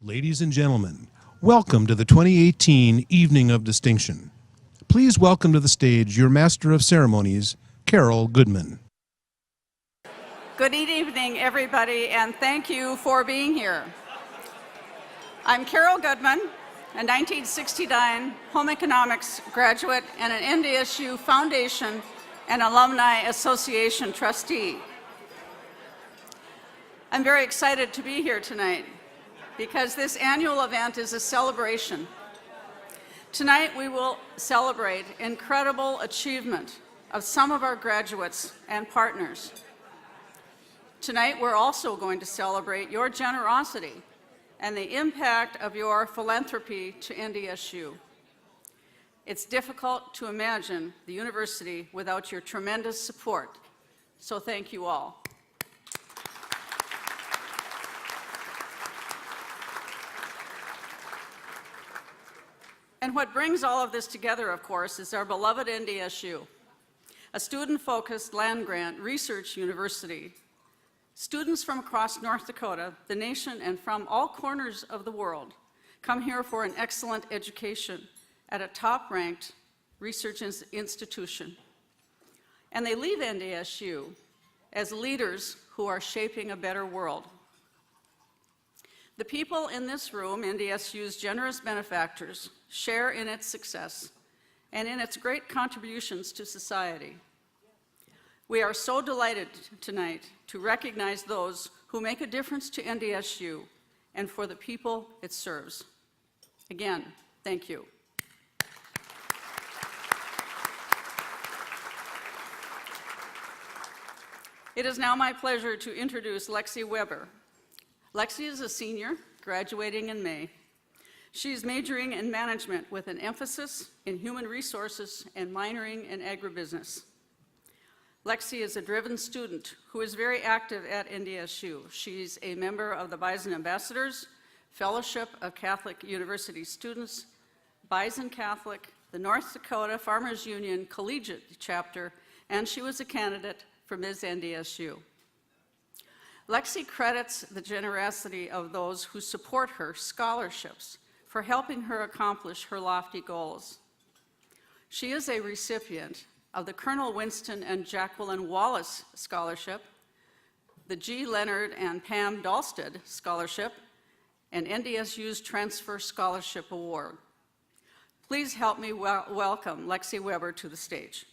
Ladies and gentlemen, welcome to the 2018 Evening of Distinction. Please welcome to the stage your Master of Ceremonies, Carol Goodman. Good evening, everybody, and thank you for being here. I'm Carol Goodman, a 1969 Home Economics graduate and an NDSU Foundation and Alumni Association trustee. I'm very excited to be here tonight because this annual event is a celebration. Tonight we will celebrate incredible achievement of some of our graduates and partners. Tonight we're also going to celebrate your generosity and the impact of your philanthropy to NDSU. It's difficult to imagine the university without your tremendous support, so thank you all. And what brings all of this together, of course, is our beloved NDSU, a student-focused land-grant research university. Students from across North Dakota, the nation, and from all corners of the world come here for an excellent education at a top-ranked research institution. And they leave NDSU as leaders who are shaping a better world. The people in this room, NDSU's generous benefactors, share in its success and in its great contributions to society. We are so delighted tonight to recognize those who make a difference to NDSU and for the people it serves. Again, thank you. It is now my pleasure to introduce Lexi Weber. Lexi is a senior, graduating in May. She's majoring in management with an emphasis in human resources and minoring in agribusiness. Lexi is a driven student who is very active at NDSU. She's a member of the Bison Ambassadors, Fellowship of Catholic University Students, Bison Catholic, the North Dakota Farmers Union Collegiate Chapter, and she was a candidate for Ms. NDSU. Lexi credits the generosity of those who support her scholarships for helping her accomplish her lofty goals. She is a recipient of the Colonel Winston and Jacqueline Wallace Scholarship, the G. Leonard and Pam Dahlstead Scholarship, and NDSU's Transfer Scholarship Award. Please help me welcome Lexi Weber to the stage.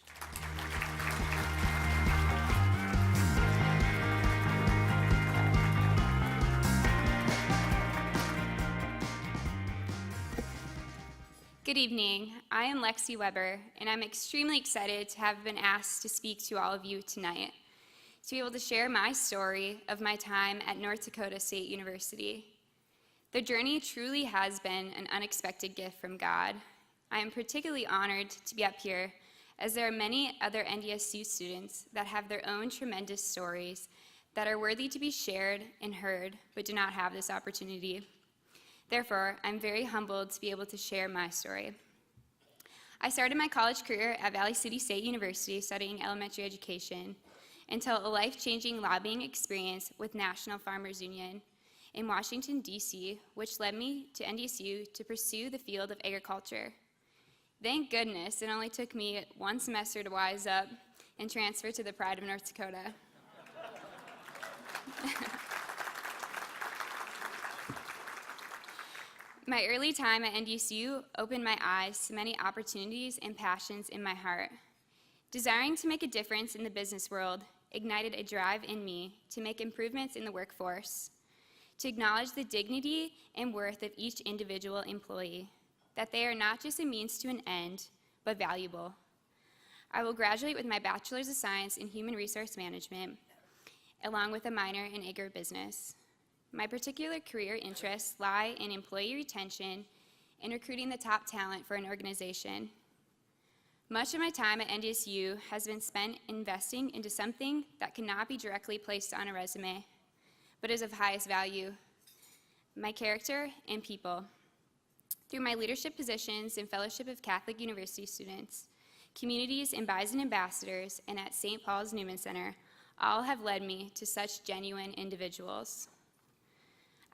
Good evening. I am Lexi Weber, and I'm extremely excited to have been asked to speak to all of you tonight, to be able to share my story of my time at North Dakota State University. The journey truly has been an unexpected gift from God. I am particularly honored to be up here, as there are many other NDSU students that have their own tremendous stories that are worthy to be shared and heard, but do not have this opportunity. Therefore, I'm very humbled to be able to share my story. I started my college career at Valley City State University studying elementary education until a life-changing lobbying experience with National Farmers Union in Washington, D.C., which led me to NDSU to pursue the field of agriculture. Thank goodness it only took me one semester to wise up and transfer to the pride of North Dakota. My early time at NDSU opened my eyes to many opportunities and passions in my heart. Desiring to make a difference in the business world ignited a drive in me to make improvements in the workforce, to acknowledge the dignity and worth of each individual employee, that they are not just a means to an end, but valuable. I will graduate with my Bachelor's of Science in Human Resource Management, along with a minor in agribusiness. My particular career interests lie in employee retention and recruiting the top talent for an organization. Much of my time at NDSU has been spent investing into something that cannot be directly placed on a resume, but is of highest value: my character and people. Through my leadership positions in Fellowship of Catholic University Students, communities and Bison Ambassadors, and at St. Paul's Newman Center, all have led me to such genuine individuals.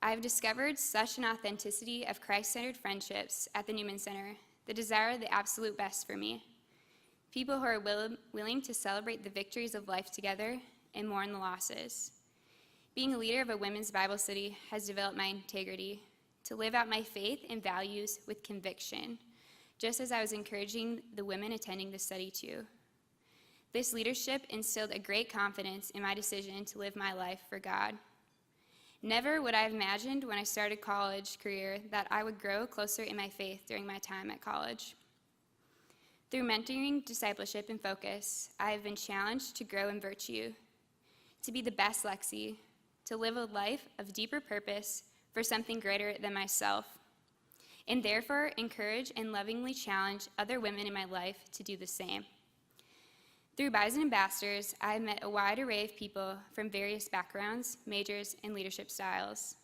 I have discovered such an authenticity of Christ-centered friendships at the Newman Center that desire the absolute best for me. People who are willing to celebrate the victories of life together and mourn the losses. Being a leader of a women's Bible study has developed my integrity to live out my faith and values with conviction, just as I was encouraging the women attending the study too. This leadership instilled a great confidence in my decision to live my life for God. Never would I have imagined when I started college career that I would grow closer in my faith during my time at college. Through mentoring, discipleship, and focus, I have been challenged to grow in virtue, to be the best Lexi, to live a life of deeper purpose for something greater than myself, and therefore encourage and lovingly challenge other women in my life to do the same. Through Bison Ambassadors, I have met a wide array of people from various backgrounds, majors, and leadership styles.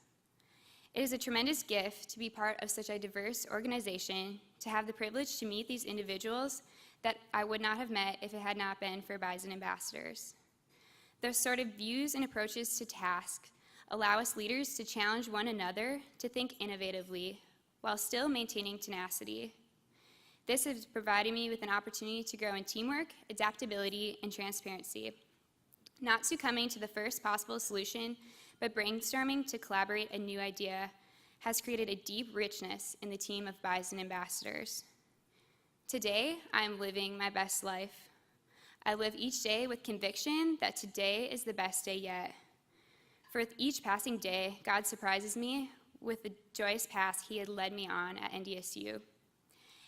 It is a tremendous gift to be part of such a diverse organization, to have the privilege to meet these individuals that I would not have met if it had not been for Bison Ambassadors. Those sort of views and approaches to tasks allow us leaders to challenge one another to think innovatively while still maintaining tenacity. This has provided me with an opportunity to grow in teamwork, adaptability, and transparency. Not succumbing to the first possible solution, but brainstorming to collaborate a new idea has created a deep richness in the team of Bison Ambassadors. Today, I am living my best life. I live each day with conviction that today is the best day yet. For with each passing day, God surprises me with the joyous path he had led me on at NDSU.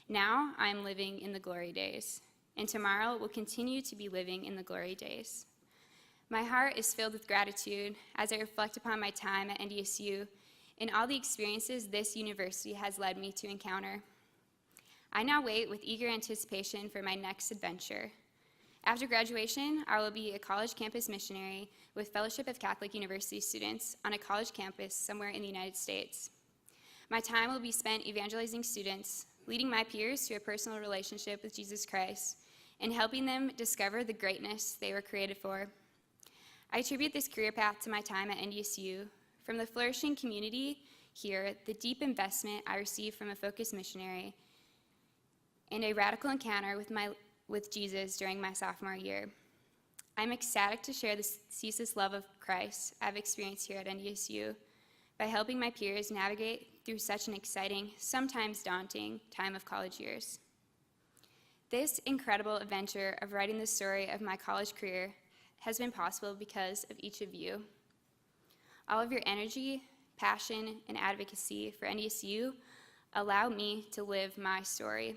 Now I am living in the glory days, and tomorrow will continue to be living in the glory days. My heart is filled with gratitude as I reflect upon my time at NDSU and all the experiences this university has led me to encounter. I now wait with eager anticipation for my next adventure. After graduation, I will be a college campus missionary with Fellowship of Catholic University students on a college campus somewhere in the United States. My time will be spent evangelizing students, leading my peers to a personal relationship with Jesus Christ, and helping them discover the greatness they were created for. I attribute this career path to my time at NDSU. From the flourishing community here, the deep investment I received from a focused missionary, and a radical encounter with Jesus during my sophomore year. I'm ecstatic to share the ceaseless love of Christ I've experienced here at NDSU by helping my peers navigate through such an exciting, sometimes daunting, time of college years. This incredible adventure of writing the story of my college career has been possible because of each of you. All of your energy, passion, and advocacy for NDSU allow me to live my story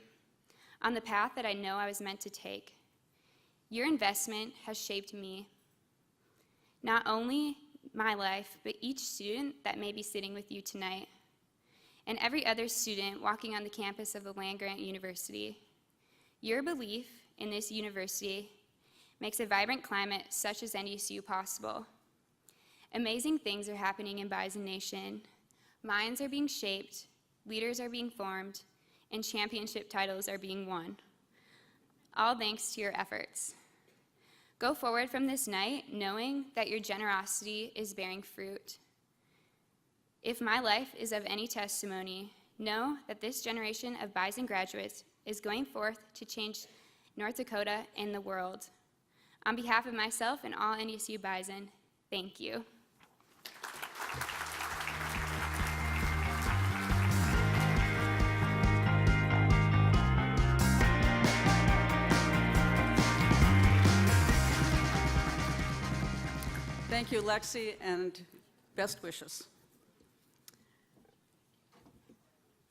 on the path that I know I was meant to take. Your investment has shaped me, not only my life, but each student that may be sitting with you tonight, and every other student walking on the campus of the land-grant university. Your belief in this university makes a vibrant climate such as NDSU possible. Amazing things are happening in Bison Nation. Minds are being shaped, leaders are being formed, and championship titles are being won. All thanks to your efforts. Go forward from this night knowing that your generosity is bearing fruit. If my life is of any testimony, know that this generation of Bison graduates is going forth to change North Dakota and the world. On behalf of myself and all NDSU Bison, thank you. Thank you, Lexi, and best wishes.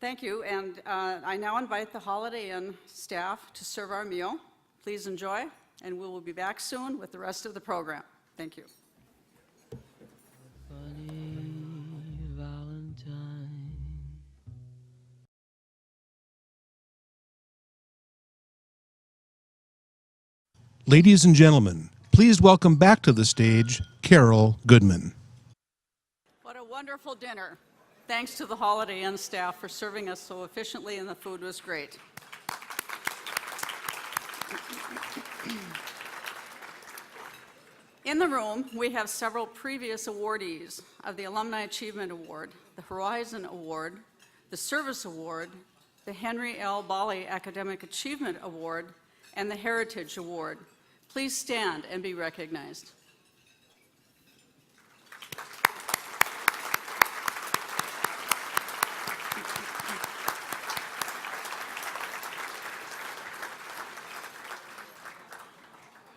Thank you, and I now invite the Holiday Inn staff to serve our meal. Please enjoy, and we will be back soon with the rest of the program. Thank you. Funny Valentine. Ladies and gentlemen, please welcome back to the stage Carol Goodman. What a wonderful dinner. Thanks to the Holiday Inn staff for serving us so efficiently, and the food was great. In the room, we have several previous awardees of the Alumni Achievement Award, the Horizon Award, the Service Award, the Henry L. Bolley Academic Achievement Award, and the Heritage Award. Please stand and be recognized.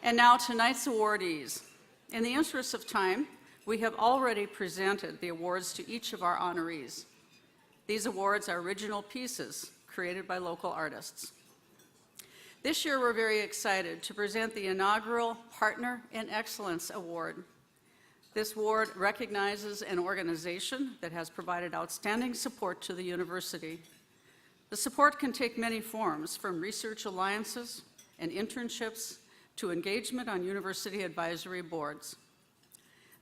And now tonight's awardees. In the interest of time, we have already presented the awards to each of our honorees. These awards are original pieces created by local artists. This year, we're very excited to present the inaugural Partner in Excellence Award. This award recognizes an organization that has provided outstanding support to the university. The support can take many forms, from research alliances and internships to engagement on university advisory boards.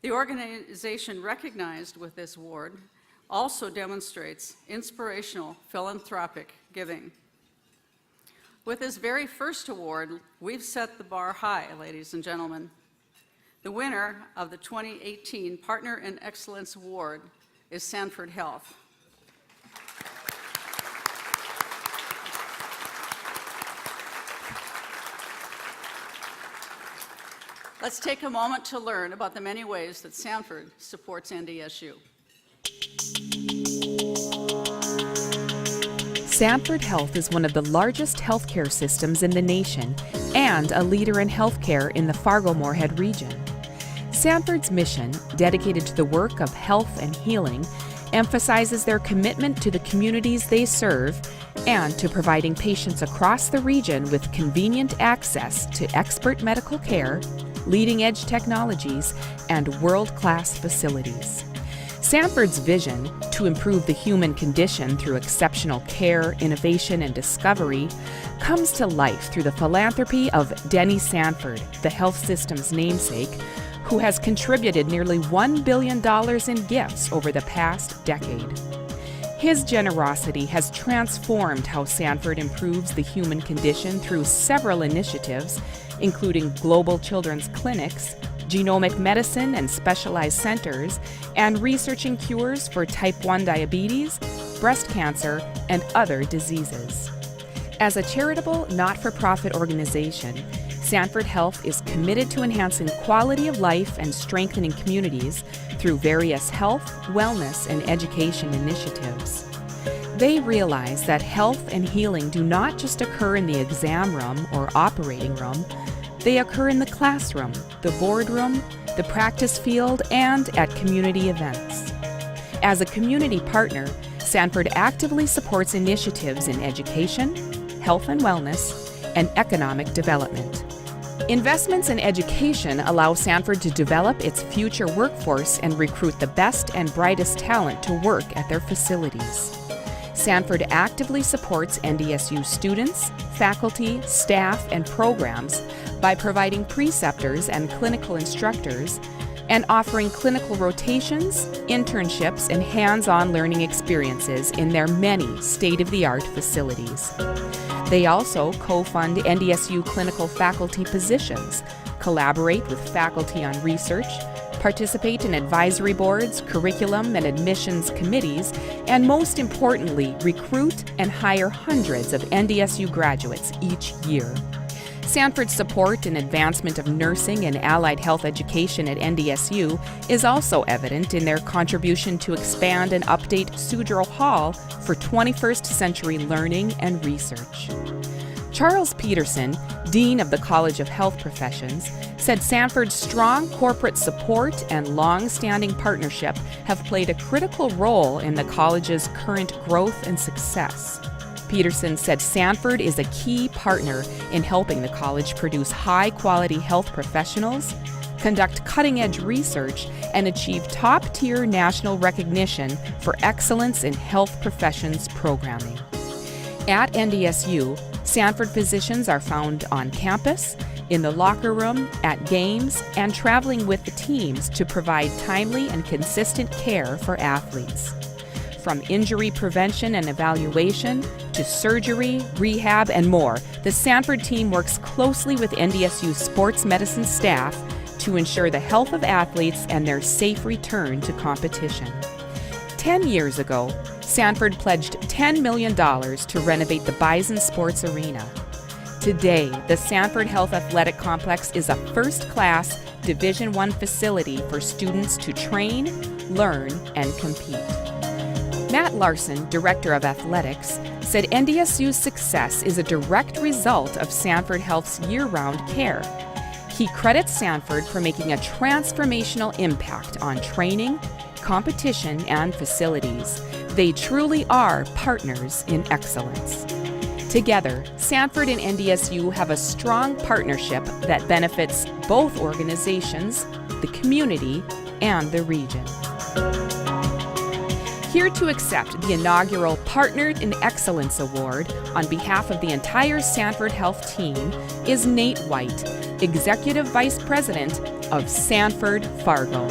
The organization recognized with this award also demonstrates inspirational philanthropic giving. With this very first award, we've set the bar high, ladies and gentlemen. The winner of the 2018 Partner in Excellence Award is SANFORD Health. Let's take a moment to learn about the many ways that SANFORD supports NDSU. SANFORD Health is one of the largest healthcare systems in the nation and a leader in healthcare in the Fargo-Moorhead region. SANFORD's mission, dedicated to the work of health and healing, emphasizes their commitment to the communities they serve and to providing patients across the region with convenient access to expert medical care, leading-edge technologies, and world-class facilities. SANFORD's vision, to improve the human condition through exceptional care, innovation, and discovery, comes to life through the philanthropy of Denny Sanford, the health system's namesake, who has contributed nearly $1 billion in gifts over the past decade. His generosity has transformed how SANFORD improves the human condition through several initiatives, including global children's clinics, genomic medicine and specialized centers, and researching cures for type 1 diabetes, breast cancer, and other diseases. As a charitable, not-for-profit organization, SANFORD Health is committed to enhancing quality of life and strengthening communities through various health, wellness, and education initiatives. They realize that health and healing do not just occur in the exam room or operating room. They occur in the classroom, the boardroom, the practice field, and at community events. As a community partner, SANFORD actively supports initiatives in education, health and wellness, and economic development. Investments in education allow SANFORD to develop its future workforce and recruit the best and brightest talent to work at their facilities. SANFORD actively supports NDSU students, faculty, staff, and programs by providing preceptors and clinical instructors and offering clinical rotations, internships, and hands-on learning experiences in their many state-of-the-art facilities. They also co-fund NDSU clinical faculty positions, collaborate with faculty on research, participate in advisory boards, curriculum and admissions committees, and most importantly, recruit and hire hundreds of NDSU graduates each year. SANFORD's support and advancement of nursing and allied health education at NDSU is also evident in their contribution to expand and update Sudrow Hall for 21st century learning and research. Charles Peterson, Dean of the College of Health Professions, said SANFORD's strong corporate support and long-standing partnership have played a critical role in the college's current growth and success. Peterson said SANFORD is a key partner in helping the college produce high-quality health professionals, conduct cutting-edge research, and achieve top-tier national recognition for excellence in health professions programming. At NDSU, SANFORD physicians are found on campus, in the locker room, at games, and traveling with the teams to provide timely and consistent care for athletes. From injury prevention and evaluation to surgery, rehab, and more, the SANFORD team works closely with NDSU sports medicine staff to ensure the health of athletes and their safe return to competition. 10 years ago, SANFORD pledged $10 million to renovate the Bison Sports Arena. Today, the SANFORD Health Athletic Complex is a first-class Division I facility for students to train, learn, and compete. Matt Larson, Director of Athletics, said NDSU's success is a direct result of SANFORD Health's year-round care. He credits SANFORD for making a transformational impact on training, competition, and facilities. They truly are partners in excellence. Together, SANFORD and NDSU have a strong partnership that benefits both organizations, the community, and the region. Here to accept the inaugural Partnered in Excellence Award on behalf of the entire SANFORD Health team is Nate White, Executive Vice President of SANFORD Fargo.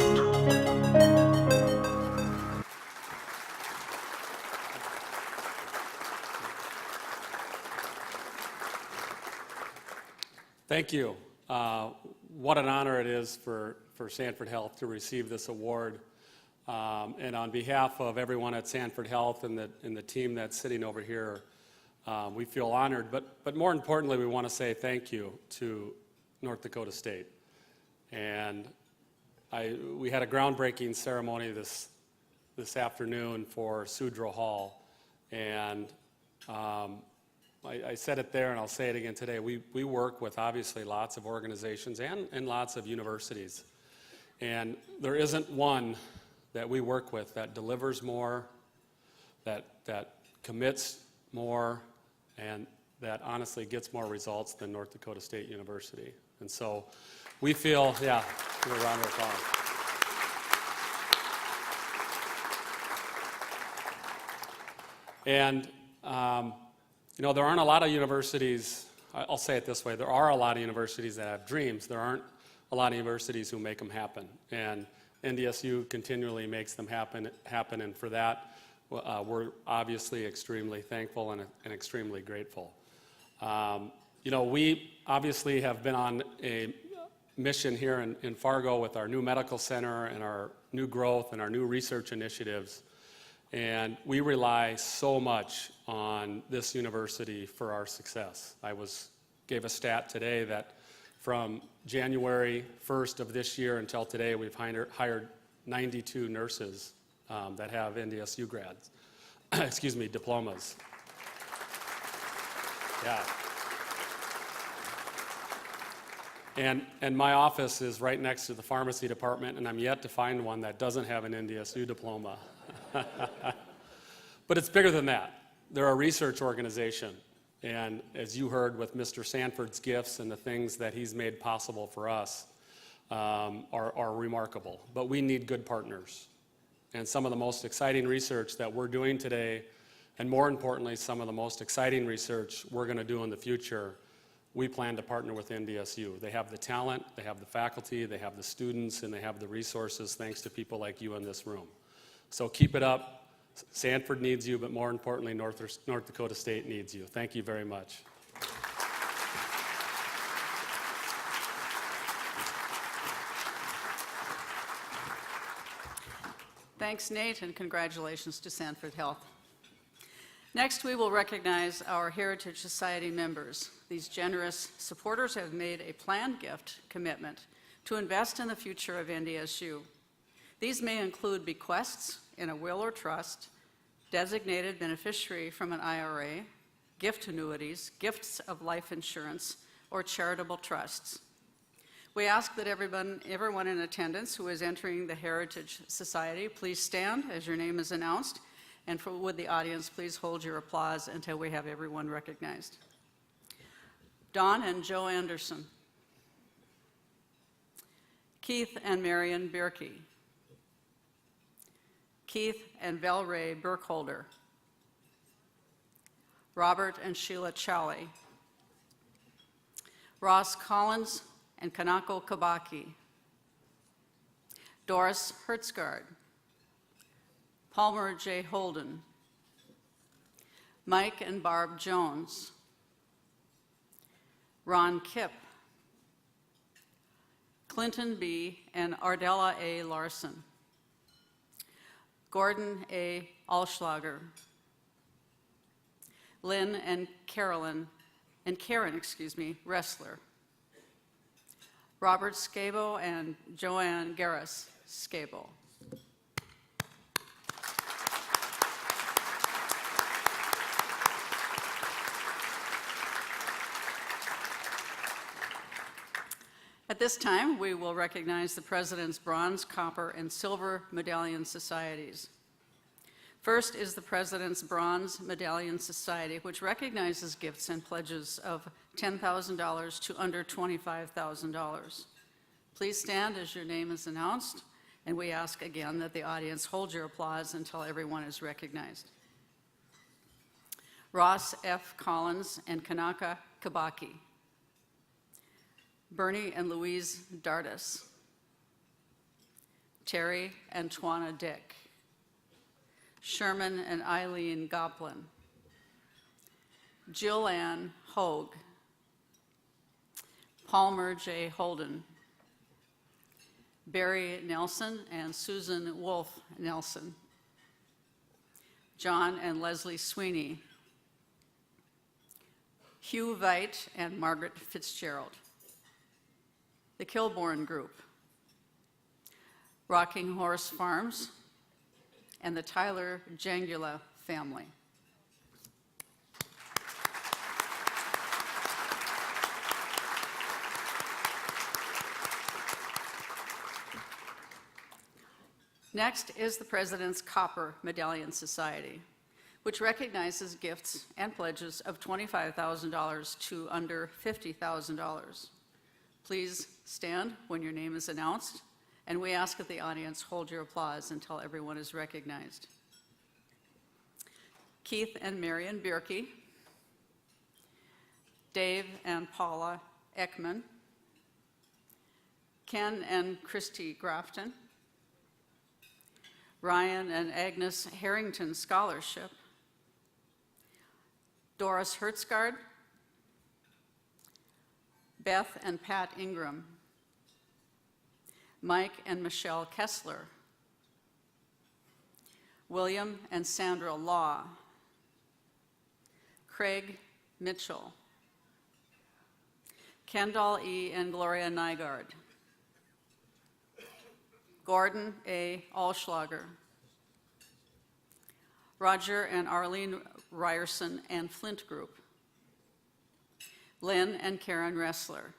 Thank you. What an honor it is for SANFORD Health to receive this award. And on behalf of everyone at SANFORD Health and the team that's sitting over here, we feel honored. But more importantly, we want to say thank you to North Dakota State. And we had a groundbreaking ceremony this afternoon for Sudro Hall. And I said it there and I'll say it again today. We work with obviously lots of organizations and lots of universities. And there isn't one that we work with that delivers more, that commits more, and that honestly gets more results than North Dakota State University. And so we feel, give a round of applause. And there aren't a lot of universities, I'll say it this way, there are a lot of universities that have dreams. There aren't a lot of universities who make them happen. And NDSU continually makes them happen, and for that, we're obviously extremely thankful and extremely grateful. We obviously have been on a mission here in Fargo with our new medical center and our new growth and our new research initiatives, and we rely so much on this university for our success. Gave a stat today that from January 1st of this year until today, we've hired 92 nurses that have NDSU grads, diplomas. Yeah. And my office is right next to the pharmacy department, and I'm yet to find one that doesn't have an NDSU diploma. But it's bigger than that. They're a research organization. And as you heard with Mr. Sanford's gifts and the things that he's made possible for us are remarkable. But we need good partners. And some of the most exciting research that we're doing today, and more importantly, some of the most exciting research we're going to do in the future, we plan to partner with NDSU. They have the talent, they have the faculty, they have the students, and they have the resources thanks to people like you in this room. So keep it up. Sanford needs you, but more importantly, North Dakota State needs you. Thank you very much. Thanks, Nate, and congratulations to SANFORD Health. Next, we will recognize our Heritage Society members. These generous supporters have made a planned gift commitment to invest in the future of NDSU. These may include bequests in a will or trust, designated beneficiary from an IRA, gift annuities, gifts of life insurance, or charitable trusts. We ask that everyone in attendance who is entering the Heritage Society, please stand as your name is announced, and would the audience please hold your applause until we have everyone recognized. Don and Joe Anderson. Keith and Marion Bierke. Keith and Vel Rae Burkholder. Robert and Sheila Chowley. Ross Collins and Kanako Kabaki. Doris Hertzgaard. Palmer J. Holden. Mike and Barb Jones. Ron Kipp. Clinton B. and Ardella A. Larson, Gordon A. Alschlager, Lynn and Karen, Ressler, Robert Scabo and Joanne Garris Scabo. At this time, we will recognize the President's Bronze, Copper, and Silver Medallion Societies. First is the President's Bronze Medallion Society, which recognizes gifts and pledges of $10,000 to under $25,000. Please stand as your name is announced, and we ask again that the audience hold your applause until everyone is recognized. Ross F. Collins and Kanaka Kabaki. Bernie and Louise Dardis, Terry and Twana Dick, Sherman and Eileen Goplin, Jill Ann Hogue, Palmer J. Holden, Barry Nelson and Susan Wolfe Nelson, John and Leslie Sweeney, Hugh Veit and Margaret Fitzgerald, the Kilbourne Group, Rocking Horse Farms, and the Tyler Jangula family. Next is the President's Copper Medallion Society, which recognizes gifts and pledges of $25,000 to under $50,000. Please stand when your name is announced, and we ask that the audience hold your applause until everyone is recognized. Keith and Marion Bierke, Dave and Paula Ekman, Ken and Kristi Grafton, Ryan and Agnes Harrington Scholarship, Doris Hertzgard, Beth and Pat Ingram, Mike and Michelle Kessler, William and Sandra Law, Craig Mitchell, Kendall E. and Gloria Nygaard, Gordon A. Alschlager, Roger and Arlene Ryerson and Flint Group, Lynn and Karen Ressler,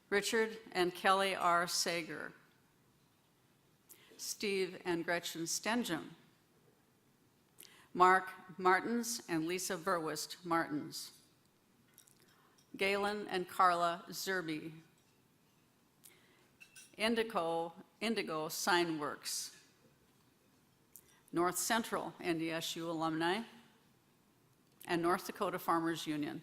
Richard and Kelly R. Sager, Steve and Gretchen Stenjum, Mark Martins and Lisa Verwist Martins, Galen and Karla Zerbe, Indigo Sign Works, North Central NDSU Alumni, and North Dakota Farmers Union.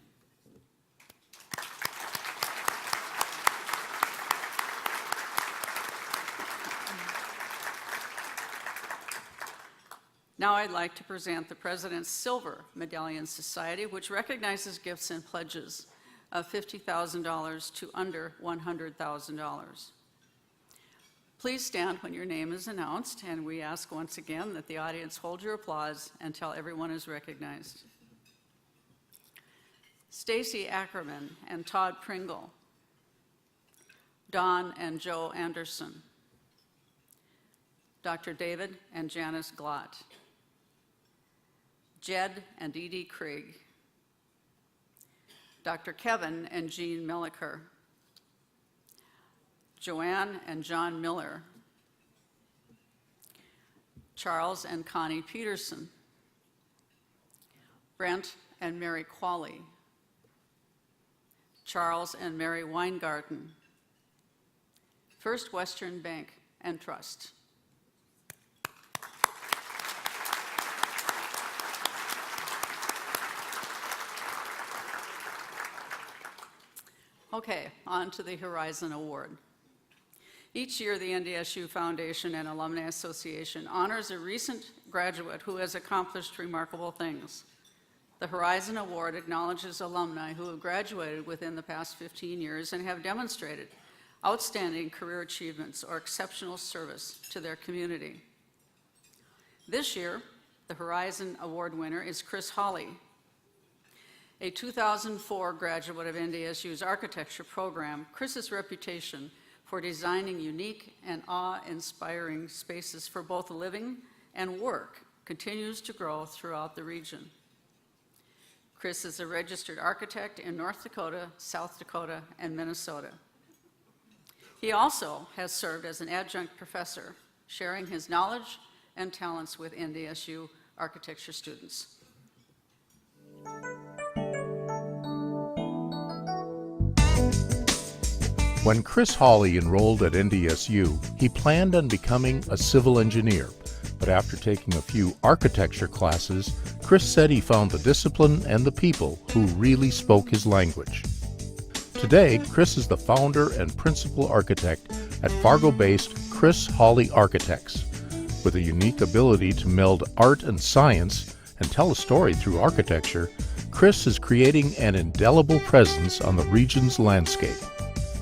Now I'd like to present the President's Silver Medallion Society, which recognizes gifts and pledges of $50,000 to under $100,000. Please stand when your name is announced, and we ask once again that the audience hold your applause until everyone is recognized. Stacy Ackerman and Todd Pringle, Don and Joe Anderson, Dr. David and Janice Glott, Jed and Dee Dee Krieg, Dr. Kevin and Jean Milliker, Joanne and John Miller, Charles and Connie Peterson, Brent and Mary Qualley, Charles and Mary Weingarten, First Western Bank and Trust. Okay, on to the Horizon Award. Each year, the NDSU Foundation and Alumni Association honors a recent graduate who has accomplished remarkable things. The Horizon Award acknowledges alumni who have graduated within the past 15 years and have demonstrated outstanding career achievements or exceptional service to their community. This year, the Horizon Award winner is Chris Hawley, a 2004 graduate of NDSU's architecture program. Chris's reputation for designing unique and awe-inspiring spaces for both living and work continues to grow throughout the region. Chris is a registered architect in North Dakota, South Dakota, and Minnesota. He also has served as an adjunct professor, sharing his knowledge and talents with NDSU architecture students. When Chris Hawley enrolled at NDSU, he planned on becoming a civil engineer, but after taking a few architecture classes, Chris said he found the discipline and the people who really spoke his language. Today, Chris is the founder and principal architect at Fargo-based Chris Hawley Architects. With a unique ability to meld art and science and tell a story through architecture, Chris is creating an indelible presence on the region's landscape.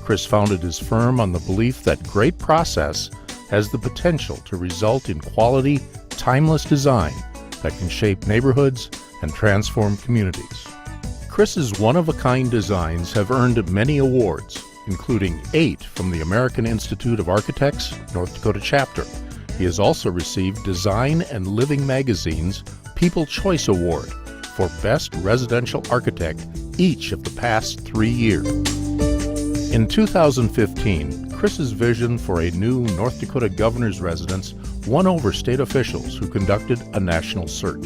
Chris founded his firm on the belief that great process has the potential to result in quality, timeless design that can shape neighborhoods and transform communities. Chris's one-of-a-kind designs have earned many awards, including 8 from the American Institute of Architects, North Dakota Chapter. He has also received Design and Living Magazine's People Choice Award for Best Residential Architect each of the past 3 years. In 2015, Chris's vision for a new North Dakota governor's residence won over state officials who conducted a national search.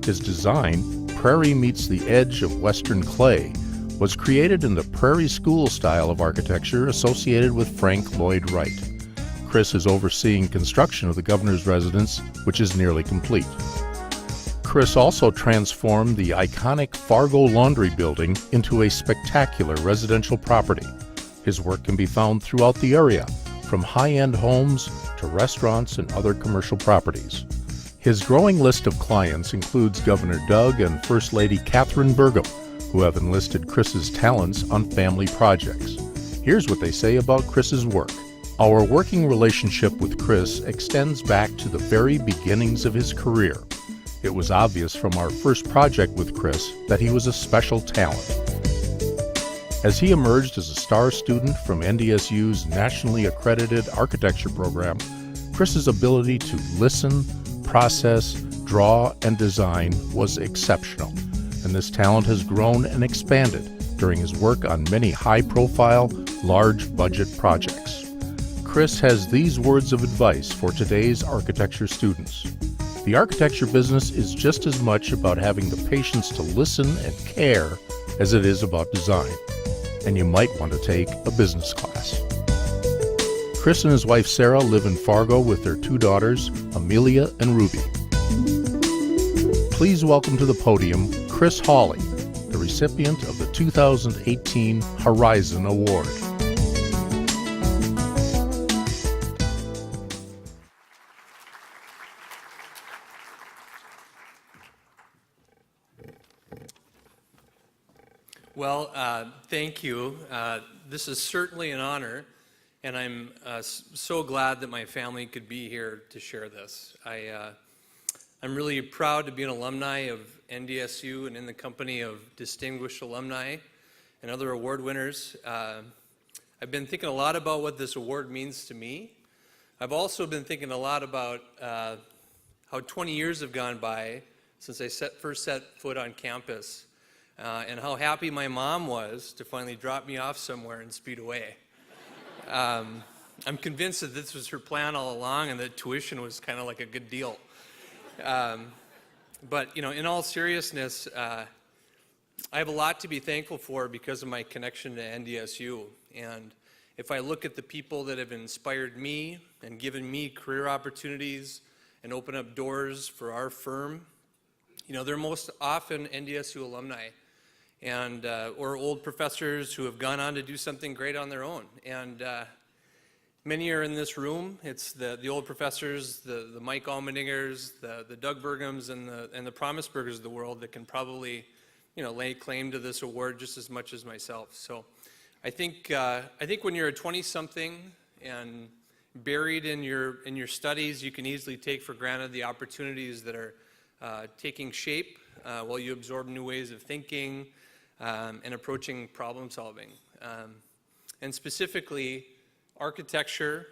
His design, Prairie Meets the Edge of Western Clay, was created in the Prairie School style of architecture associated with Frank Lloyd Wright. Chris is overseeing construction of the governor's residence, which is nearly complete. Chris also transformed the iconic Fargo Laundry Building into a spectacular residential property. His work can be found throughout the area, from high-end homes to restaurants and other commercial properties. His growing list of clients includes Governor Doug and First Lady Catherine Burgum, who have enlisted Chris's talents on family projects. Here's what they say about Chris's work. Our working relationship with Chris extends back to the very beginnings of his career. It was obvious from our first project with Chris that he was a special talent. As he emerged as a star student from NDSU's nationally accredited architecture program, Chris's ability to listen, process, draw, and design was exceptional, and this talent has grown and expanded during his work on many high-profile, large-budget projects. Chris has these words of advice for today's architecture students. The architecture business is just as much about having the patience to listen and care as it is about design, and you might want to take a business class. Chris and his wife Sarah live in Fargo with their 2 daughters, Amelia and Ruby. Please welcome to the podium Chris Hawley, the recipient of the 2018 Horizon Award. Well, thank you. This is certainly an honor, and I'm so glad that my family could be here to share this. I'm really proud to be an alumni of NDSU and in the company of distinguished alumni and other award winners. I've been thinking a lot about what this award means to me. I've also been thinking a lot about how 20 years have gone by since I first set foot on campus. And how happy my mom was to finally drop me off somewhere and speed away. I'm convinced that this was her plan all along and that tuition was kind of like a good deal. But, you know, in all seriousness, I have a lot to be thankful for because of my connection to NDSU. And if I look at the people that have inspired me and given me career opportunities and opened up doors for our firm, you know, they're most often NDSU alumni and or old professors who have gone on to do something great on their own. And Many are in this room. It's the old professors, the Mike Almendingers, the Doug Burgums, and the Promise Burgers of the world that can probably, lay claim to this award just as much as myself. So I think when you're a 20-something and buried in your studies, you can easily take for granted the opportunities that are taking shape while you absorb new ways of thinking and approaching problem solving. And specifically, architecture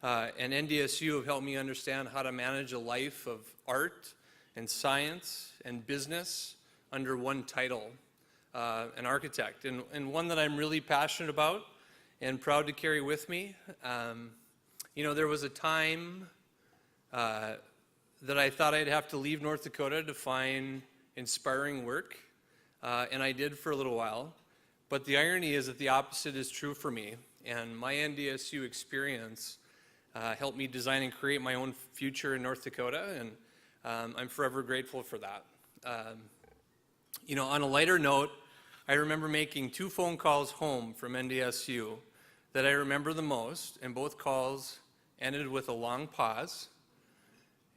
and NDSU have helped me understand how to manage a life of art and science and business under one title, an architect, and one that I'm really passionate about and proud to carry with me. There was a time that I thought I'd have to leave North Dakota to find inspiring work, and I did for a little while. But the irony is that the opposite is true for me, and my NDSU experience helped me design and create my own future in North Dakota, and I'm forever grateful for that. On a lighter note, I remember making 2 phone calls home from NDSU that I remember the most, and both calls ended with a long pause.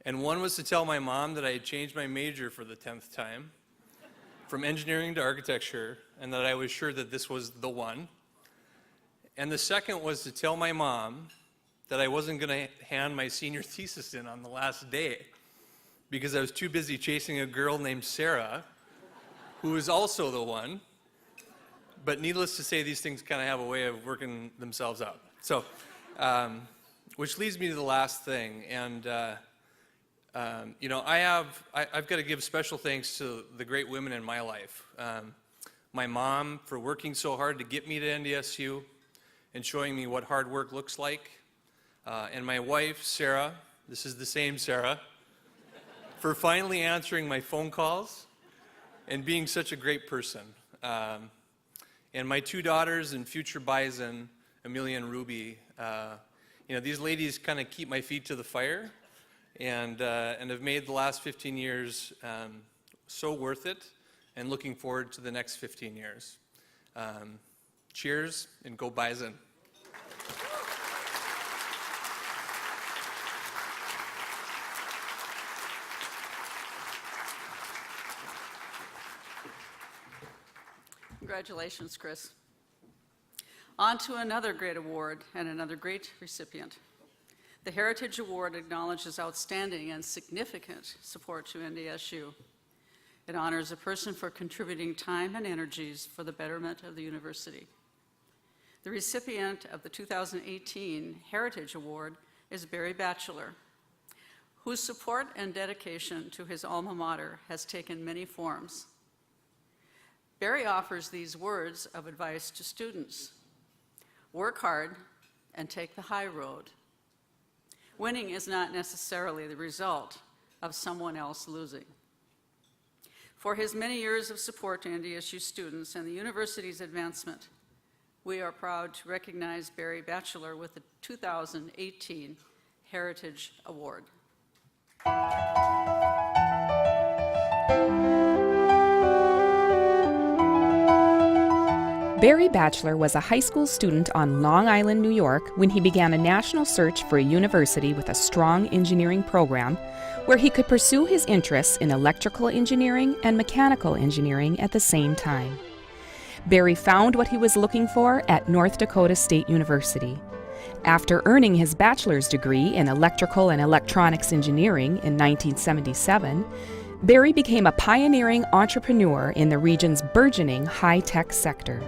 And one was to tell my mom that I had changed my major for the 10th time, from engineering to architecture, and that I was sure that this was the one. And the second was to tell my mom that I wasn't going to hand my senior thesis in on the last day because I was too busy chasing a girl named Sarah, who was also the one. But needless to say, these things kind of have a way of working themselves out. So, which leads me to the last thing. And, I've got to give special thanks to the great women in my life. My mom for working so hard to get me to NDSU and showing me what hard work looks like. And my wife, Sarah, this is the same Sarah, for finally answering my phone calls and being such a great person. And my 2 daughters and future bison, Amelia and Ruby, these ladies kind of keep my feet to the fire and have made the last 15 years so worth it, and looking forward to the next 15 years. Cheers, and go Bison. Congratulations, Chris. On to another great award and another great recipient. The Heritage Award acknowledges outstanding and significant support to NDSU. It honors a person for contributing time and energies for the betterment of the university. The recipient of the 2018 Heritage Award is Barry Batchelor, whose support and dedication to his alma mater has taken many forms. Barry offers these words of advice to students: work hard and take the high road. Winning is not necessarily the result of someone else losing. For his many years of support to NDSU students and the university's advancement, we are proud to recognize Barry Batchelor with the 2018 Heritage Award. Barry Batchelor was a high school student on Long Island, New York, when he began a national search for a university with a strong engineering program where he could pursue his interests in electrical engineering and mechanical engineering at the same time. Barry found what he was looking for at North Dakota State University. After earning his bachelor's degree in electrical and electronics engineering in 1977, Barry became a pioneering entrepreneur in the region's burgeoning high-tech sector.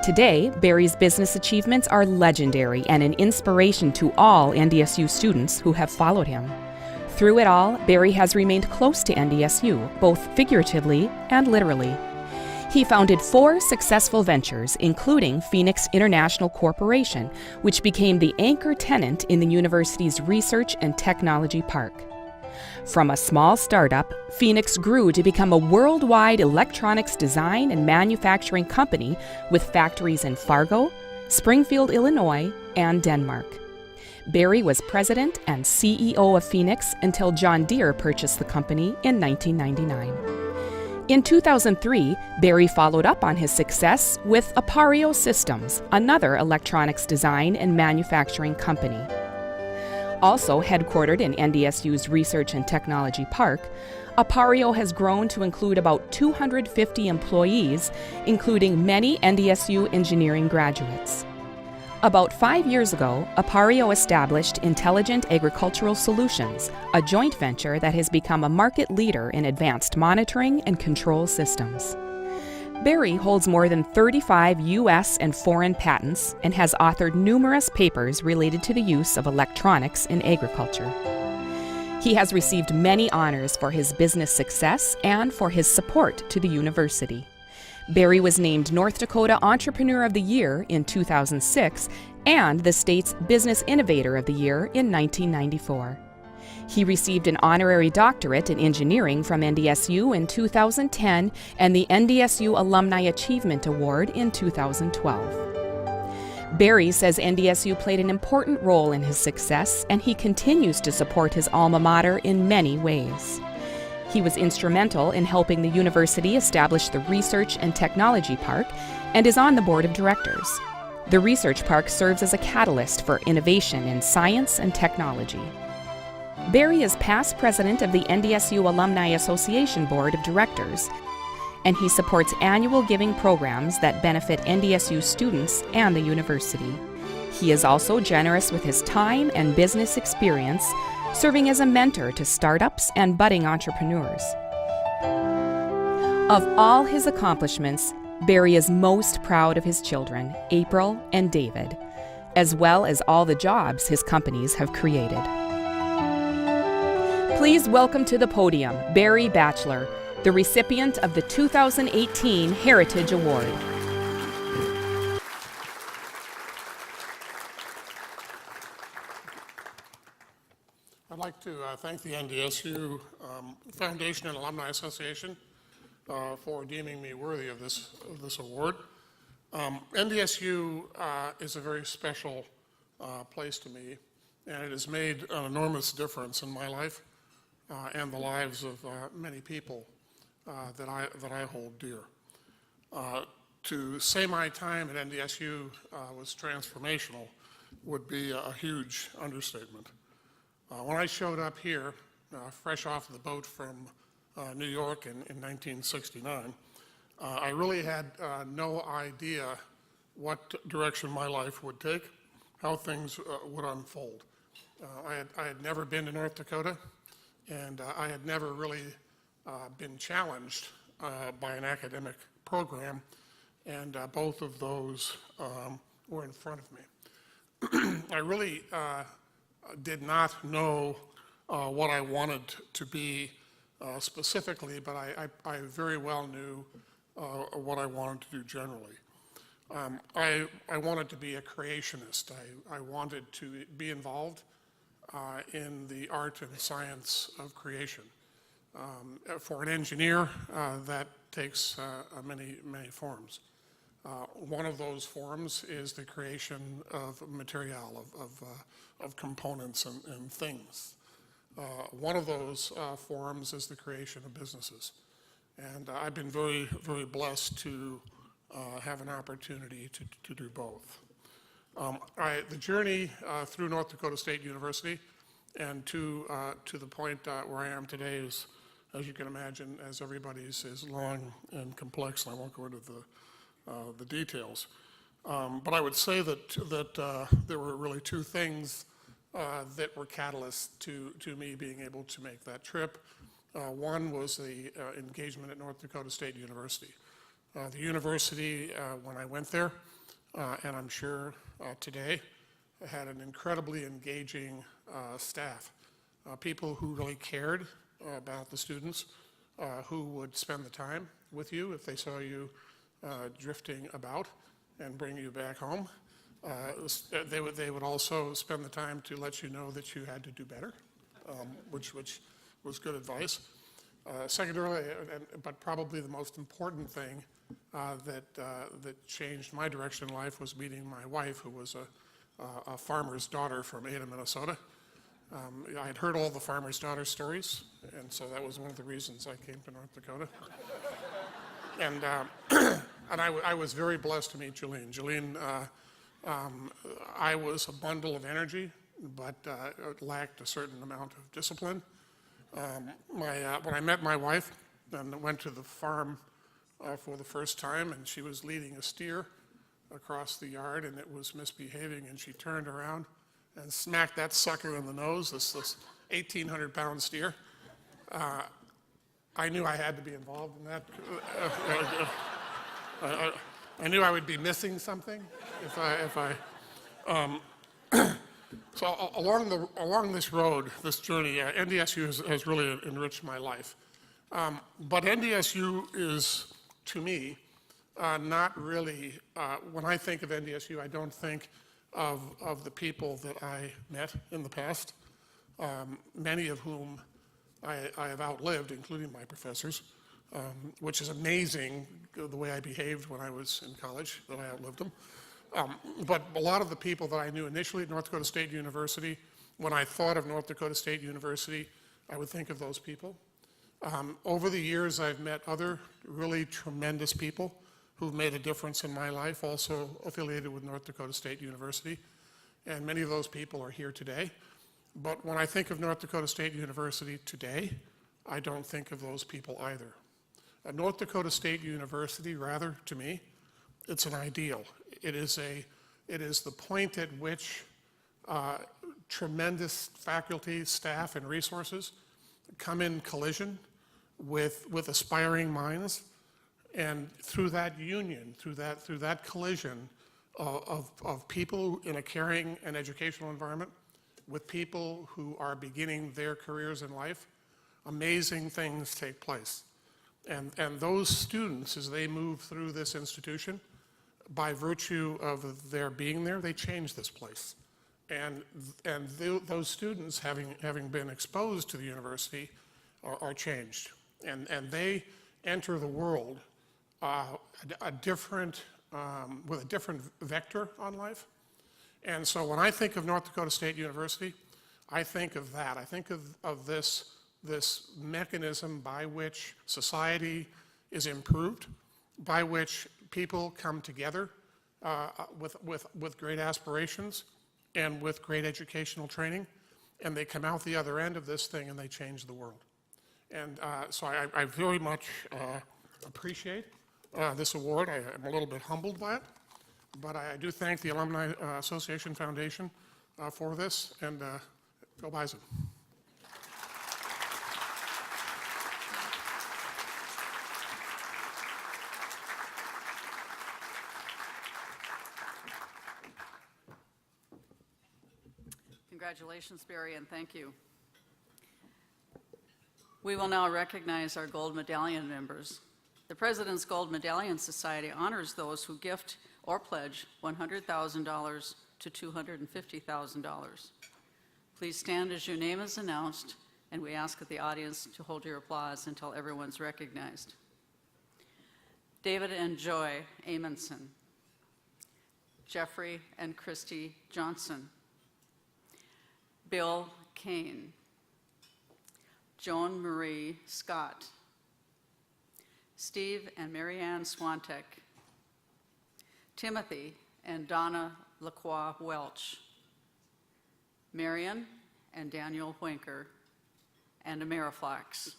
Today, Barry's business achievements are legendary and an inspiration to all NDSU students who have followed him. Through it all, Barry has remained close to NDSU, both figuratively and literally. He founded 4 successful ventures, including Phoenix International Corporation, which became the anchor tenant in the university's research and technology park. From a small startup, Phoenix grew to become a worldwide electronics design and manufacturing company with factories in Fargo, Springfield, Illinois, and Denmark. Barry was president and CEO of Phoenix until John Deere purchased the company in 1999. In 2003, Barry followed up on his success with Appario Systems, another electronics design and manufacturing company. Also headquartered in NDSU's Research and Technology Park, Appario has grown to include about 250 employees, including many NDSU engineering graduates. About 5 years ago, Appario established Intelligent Agricultural Solutions, a joint venture that has become a market leader in advanced monitoring and control systems. Barry holds more than 35 U.S. and foreign patents and has authored numerous papers related to the use of electronics in agriculture. He has received many honors for his business success and for his support to the university. Barry was named North Dakota Entrepreneur of the Year in 2006 and the state's Business Innovator of the Year in 1994. He received an honorary doctorate in engineering from NDSU in 2010 and the NDSU Alumni Achievement Award in 2012. Barry says NDSU played an important role in his success, and he continues to support his alma mater in many ways. He was instrumental in helping the university establish the Research and Technology Park and is on the board of directors. The Research Park serves as a catalyst for innovation in science and technology. Barry is past president of the NDSU Alumni Association Board of Directors, and he supports annual giving programs that benefit NDSU students and the university. He is also generous with his time and business experience, serving as a mentor to startups and budding entrepreneurs. Of all his accomplishments, Barry is most proud of his children, April and David, as well as all the jobs his companies have created. Please welcome to the podium Barry Batchelor, the recipient of the 2018 Heritage Award. I'd like to thank the NDSU Foundation and Alumni Association for deeming me worthy of this award. NDSU is a very special place to me, and it has made an enormous difference in my life and the lives of many people that I hold dear. To say my time at NDSU was transformational would be a huge understatement. When I showed up here, fresh off the boat from New York in 1969, I really had no idea what direction my life would take, how things would unfold. I had never been to North Dakota, and I had never really been challenged by an academic program, and both of those were in front of me. I really did not know what I wanted to be specifically, but I very well knew what I wanted to do generally. I wanted to be a creationist. I wanted to be involved in the art and science of creation. For an engineer, that takes many forms. One of those forms is the creation of material, of components and things. One of those forms is the creation of businesses. And I've been very blessed to have an opportunity to do both. The journey through North Dakota State University and to the point where I am today is, as you can imagine, as everybody's, is long and complex, and I won't go into the details. But I would say that there were really two things that were catalysts to me being able to make that trip. One was the engagement at North Dakota State University. The university, when I went there, and I'm sure today, had an incredibly engaging staff. People who really cared about the students, who would spend the time with you if they saw you drifting about and bring you back home. They would also spend the time to let you know that you had to do better, which was good advice. Secondarily, but probably the most important thing that changed my direction in life was meeting my wife, who was a farmer's daughter from Ada, Minnesota. I had heard all the farmer's daughter stories, and so that was one of the reasons I came to North Dakota. And, and I was very blessed to meet Jolene. Jolene, I was a bundle of energy, but lacked a certain amount of discipline. When I met my wife and went to the farm for the first time, and she was leading a steer across the yard, and it was misbehaving, and she turned around and smacked that sucker in the nose, this 1,800-pound steer. I knew I had to be involved in that. I knew I would be missing something if I so along this road, this journey, NDSU has really enriched my life. But NDSU is, to me, not really, when I think of NDSU, I don't think of the people that I met in the past, many of whom I have outlived, including my professors, which is amazing, the way I behaved when I was in college, that I outlived them. But a lot of the people that I knew initially at North Dakota State University, when I thought of North Dakota State University, I would think of those people. Over the years, I've met other really tremendous people who've made a difference in my life, also affiliated with North Dakota State University, and many of those people are here today. But when I think of North Dakota State University today, I don't think of those people either. North Dakota State University, rather, to me, it's an ideal. It is the point at which tremendous faculty, staff, and resources come in collision with aspiring minds, and through that union, through that collision of people in a caring and educational environment with people who are beginning their careers in life, amazing things take place. And those students, as they move through this institution, by virtue of their being there, they change this place. And those students, having been exposed to the university, are changed. And they enter the world with a different vector on life. And so when I think of North Dakota State University, I think of that. I think of this mechanism by which society is improved, by which people come together with great aspirations and with great educational training, and they come out the other end of this thing and they change the world. And so I very much appreciate this award. I am a little bit humbled by it, but I do thank the Alumni Association Foundation for this, and go Bison. Congratulations, Barry, and thank you. We will now recognize our Gold Medallion members. The President's Gold Medallion Society honors those who gift or pledge $100,000 to $250,000. Please stand as your name is announced, and we ask the audience to hold your applause until everyone's recognized. David and Joy Amundson, Jeffrey and Kristi Johnson, Bill Kane, Joan Marie Scott, Steve and Marianne Swantek, Timothy and Donna Lacroix Welch, Marion and Daniel Winker, and Ameriflax.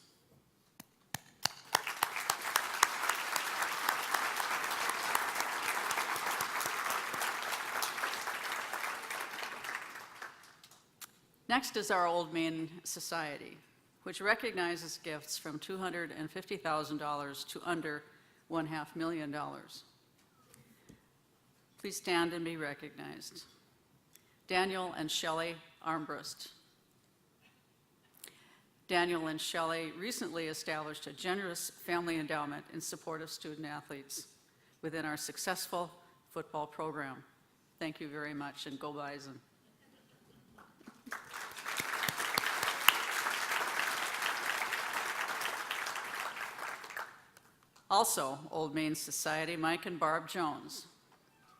Next is our Old Main Society, which recognizes gifts from $250,000 to under $1.5 million. Please stand and be recognized. Daniel and Shelley Armbrust. Daniel and Shelley recently established a generous family endowment in support of student athletes within our successful football program. Thank you very much, and go Bison. Also, Old Main Society, Mike and Barb Jones.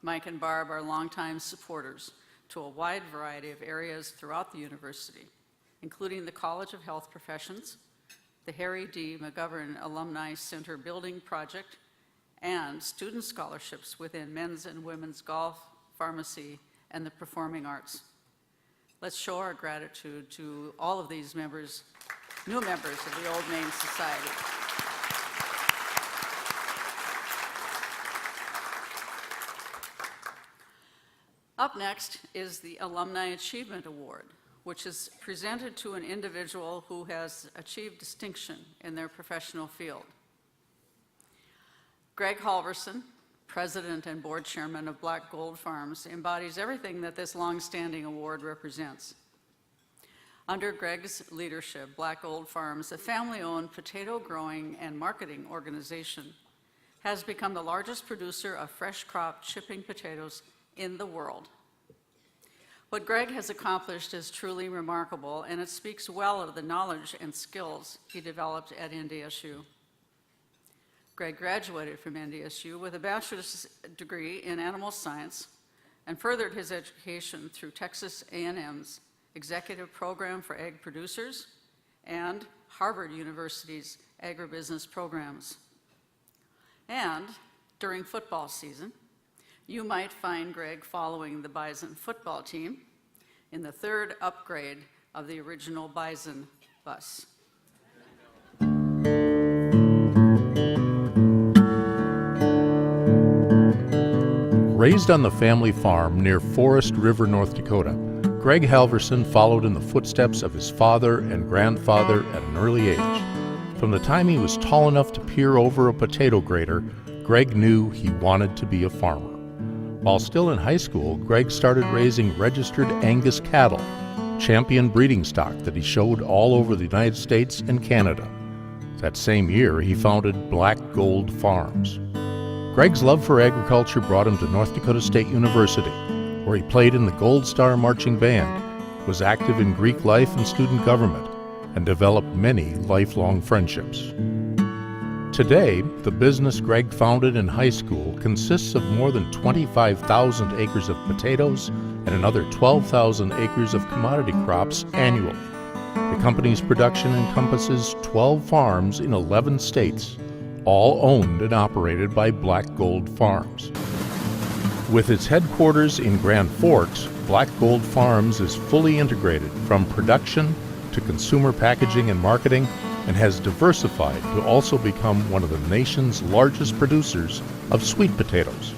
Mike and Barb are longtime supporters to a wide variety of areas throughout the university, including the College of Health Professions, the Harry D. McGovern Alumni Center Building Project, and student scholarships within men's and women's golf, pharmacy, and the performing arts. Let's show our gratitude to all of these members, new members of the Old Main Society. Up next is the Alumni Achievement Award, which is presented to an individual who has achieved distinction in their professional field. Greg Halverson, President and Board Chairman of Black Gold Farms, embodies everything that this long-standing award represents. Under Greg's leadership, Black Gold Farms, a family-owned potato growing and marketing organization, has become the largest producer of fresh crop chipping potatoes in the world. What Greg has accomplished is truly remarkable, and it speaks well of the knowledge and skills he developed at NDSU. Greg graduated from NDSU with a bachelor's degree in animal science and furthered his education through Texas A&M's Executive Program for Ag Producers and Harvard University's Agribusiness programs. And during football season, you might find Greg following the Bison football team in the third upgrade of the original Bison bus. Raised on the family farm near Forest River, North Dakota, Greg Halverson followed in the footsteps of his father and grandfather at an early age. From the time he was tall enough to peer over a potato grater, Greg knew he wanted to be a farmer. While still in high school, Greg started raising registered Angus cattle, champion breeding stock that he showed all over the United States and Canada. That same year, he founded Black Gold Farms. Greg's love for agriculture brought him to North Dakota State University, where he played in the Gold Star Marching Band, was active in Greek life and student government, and developed many lifelong friendships. Today, the business Greg founded in high school consists of more than 25,000 acres of potatoes and another 12,000 acres of commodity crops annually. The company's production encompasses 12 farms in 11 states, all owned and operated by Black Gold Farms. With its headquarters in Grand Forks, Black Gold Farms is fully integrated from production to consumer packaging and marketing, and has diversified to also become one of the nation's largest producers of sweet potatoes.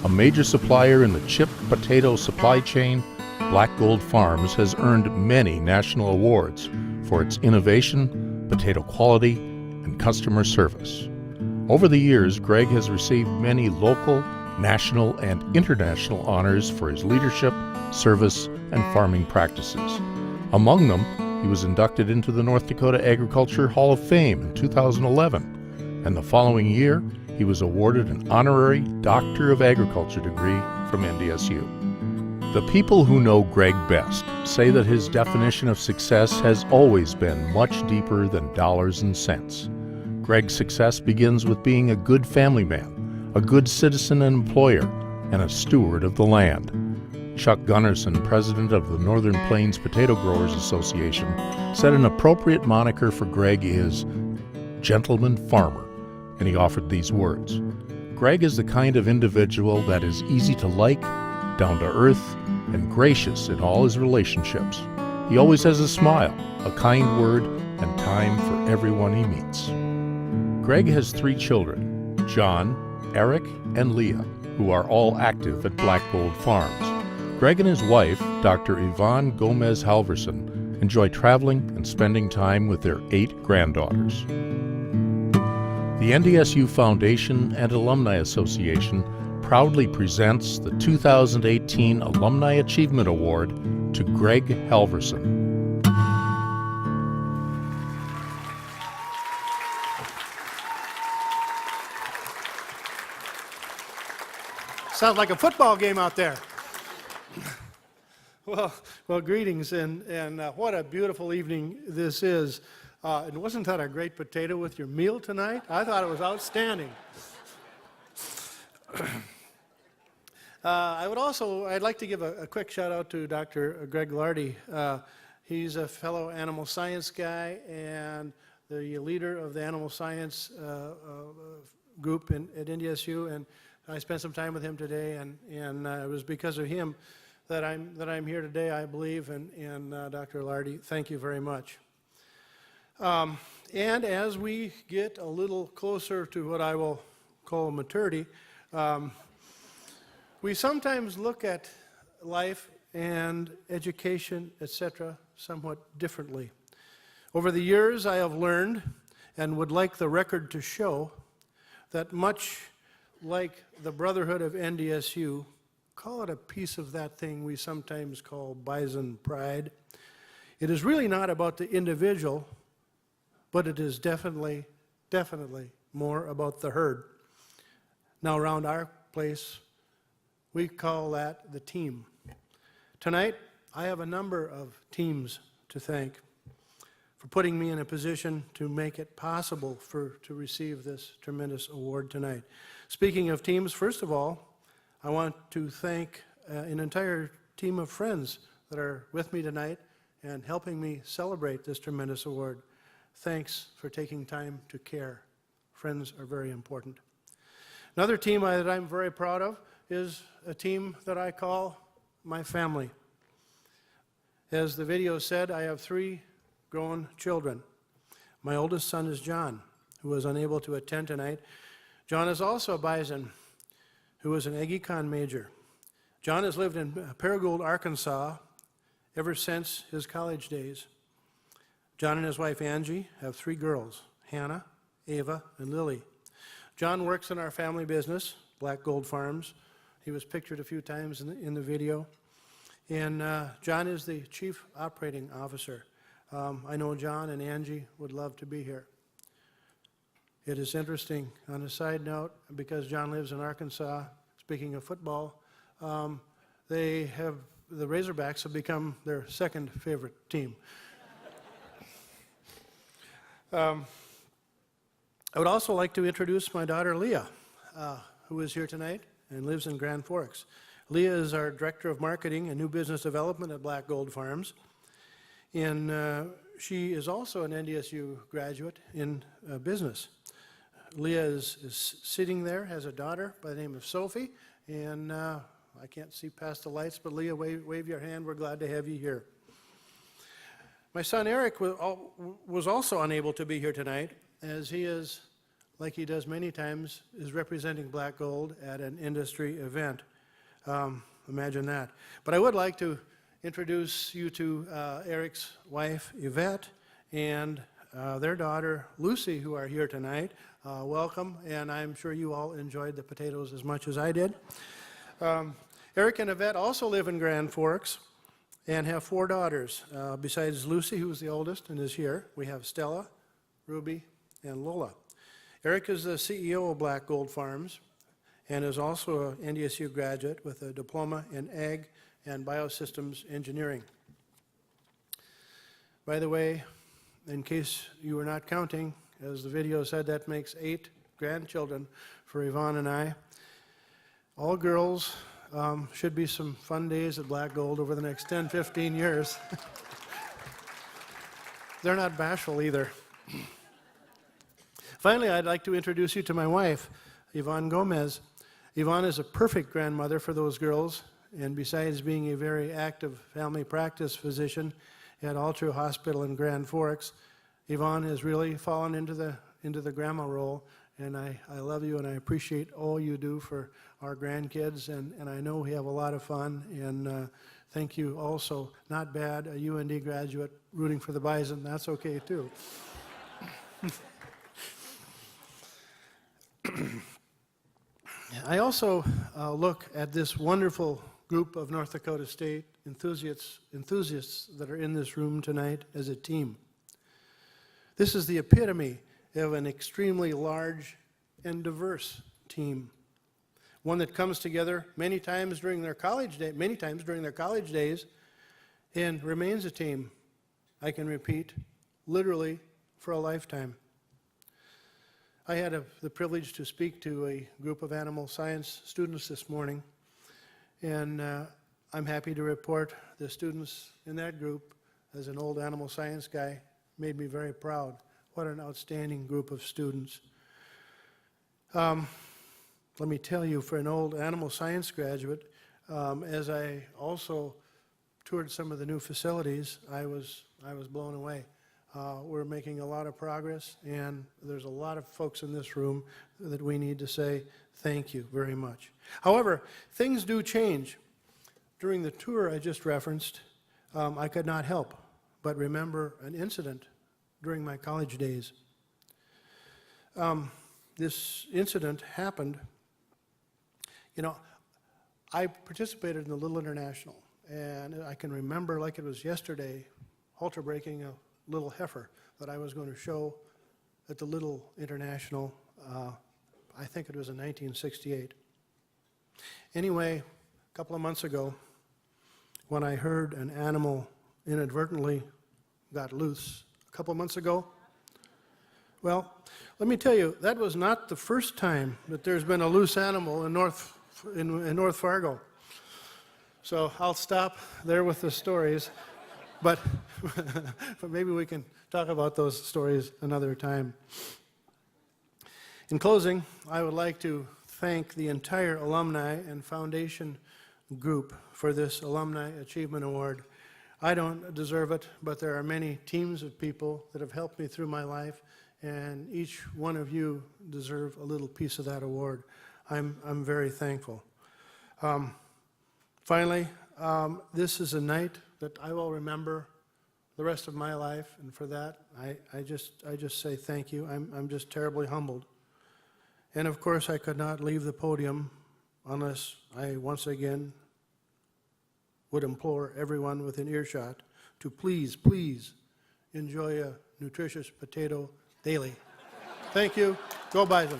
A major supplier in the chip potato supply chain, Black Gold Farms has earned many national awards for its innovation, potato quality, and customer service. Over the years, Greg has received many local, national, and international honors for his leadership, service, and farming practices. Among them, he was inducted into the North Dakota Agriculture Hall of Fame in 2011, and the following year, he was awarded an honorary Doctor of Agriculture degree from NDSU. The people who know Greg best say that his definition of success has always been much deeper than dollars and cents. Greg's success begins with being a good family man, a good citizen and employer, and a steward of the land. Chuck Gunnarsson, president of the Northern Plains Potato Growers Association, said an appropriate moniker for Greg is Gentleman Farmer, and he offered these words. Greg is the kind of individual that is easy to like, down to earth, and gracious in all his relationships. He always has a smile, a kind word, and time for everyone he meets. Greg has 3 children, John, Eric, and Leah, who are all active at Black Gold Farms. Greg and his wife, Dr. Yvonne Gomez Halverson, enjoy traveling and spending time with their 8 granddaughters. The NDSU Foundation and Alumni Association proudly presents the 2018 Alumni Achievement Award to Greg Halverson. Sounds like a football game out there. Well, greetings, and what a beautiful evening this is. And wasn't that a great potato with your meal tonight? I thought it was outstanding. I'd like to give a quick shout out to Dr. Greg Lardy. He's a fellow animal science guy and the leader of the animal science group at NDSU, and I spent some time with him today, and it was because of him that I'm here today, I believe, and Dr. Lardy, thank you very much. And as we get a little closer to what I will call maturity, we sometimes look at life and education, etc., somewhat differently. Over the years, I have learned, and would like the record to show, that much like the brotherhood of NDSU, call it a piece of that thing we sometimes call bison pride, it is really not about the individual, but it is definitely more about the herd. Now, around our place, we call that the team. Tonight, I have a number of teams to thank for putting me in a position to make it possible to receive this tremendous award tonight. Speaking of teams, first of all, I want to thank an entire team of friends that are with me tonight and helping me celebrate this tremendous award. Thanks for taking time to care. Friends are very important. Another team that I'm very proud of is a team that I call my family. As the video said, I have 3 grown children. My oldest son is John, who was unable to attend tonight. John is also a bison, who is an Ag Econ major. John has lived in Paragould, Arkansas, ever since his college days. John and his wife Angie have 3 girls, Hannah, Ava, and Lily. John works in our family business, Black Gold Farms. He was pictured a few times in the video. And John is the Chief Operating Officer. I know John and Angie would love to be here. It is interesting, on a side note, because John lives in Arkansas, speaking of football, the Razorbacks have become their second favorite team. I would also like to introduce my daughter Leah, who is here tonight and lives in Grand Forks. Leah is our Director of Marketing and New Business Development at Black Gold Farms. And she is also an NDSU graduate in business. Leah is sitting there, has a daughter by the name of Sophie, and I can't see past the lights, but Leah, wave your hand. We're glad to have you here. My son Eric was also unable to be here tonight, as he is, like he does many times, is representing Black Gold at an industry event. Imagine that. But I would like to introduce you to Eric's wife, Yvette, and their daughter, Lucy, who are here tonight. Welcome, and I'm sure you all enjoyed the potatoes as much as I did. Eric and Yvette also live in Grand Forks and have 4 daughters. Besides Lucy, who is the oldest and is here, we have Stella, Ruby, and Lola. Eric is the CEO of Black Gold Farms and is also an NDSU graduate with a diploma in Ag and Biosystems Engineering. By the way, in case you were not counting, as the video said, that makes 8 grandchildren for Yvonne and I. All girls. Should be some fun days at Black Gold over the next 10, 15 years. They're not bashful either. Finally, I'd like to introduce you to my wife, Yvonne Gomez. Yvonne is a perfect grandmother for those girls, and besides being a very active family practice physician at Altru Hospital in Grand Forks, Yvonne has really fallen into the grandma role, and I love you and I appreciate all you do for our grandkids, and I know we have a lot of fun, and thank you also. Not bad, a UND graduate rooting for the Bison, that's okay too. I also look at this wonderful group of North Dakota State enthusiasts that are in this room tonight as a team. This is the epitome of an extremely large and diverse team. One that comes together many times during their college days and remains a team, I can repeat, literally for a lifetime. I had the privilege to speak to a group of animal science students this morning, and I'm happy to report the students in that group as an old animal science guy, made me very proud. What an outstanding group of students. Let me tell you, for an old animal science graduate, as I also toured some of the new facilities, I was blown away. We're making a lot of progress, and there's a lot of folks in this room that we need to say thank you very much. However, things do change. During the tour I just referenced, I could not help but remember an incident during my college days. This incident happened, I participated in the Little International, and I can remember like it was yesterday, halter breaking a little heifer that I was going to show at the Little International, I think it was in 1968. Anyway, a couple of months ago, when I heard an animal inadvertently got loose, a couple of months ago, well, let me tell you, that was not the first time that there's been a loose animal in North Fargo. So I'll stop there with the stories, but maybe we can talk about those stories another time. In closing, I would like to thank the entire Alumni and Foundation group for this Alumni Achievement Award. I don't deserve it, but there are many teams of people that have helped me through my life, and each one of you deserve a little piece of that award. I'm very thankful. Finally, this is a night that I will remember the rest of my life, and for that, I just say thank you. I'm just terribly humbled. And of course, I could not leave the podium unless I once again would implore everyone within earshot to please, please enjoy a nutritious potato daily. Thank you. Go Bison.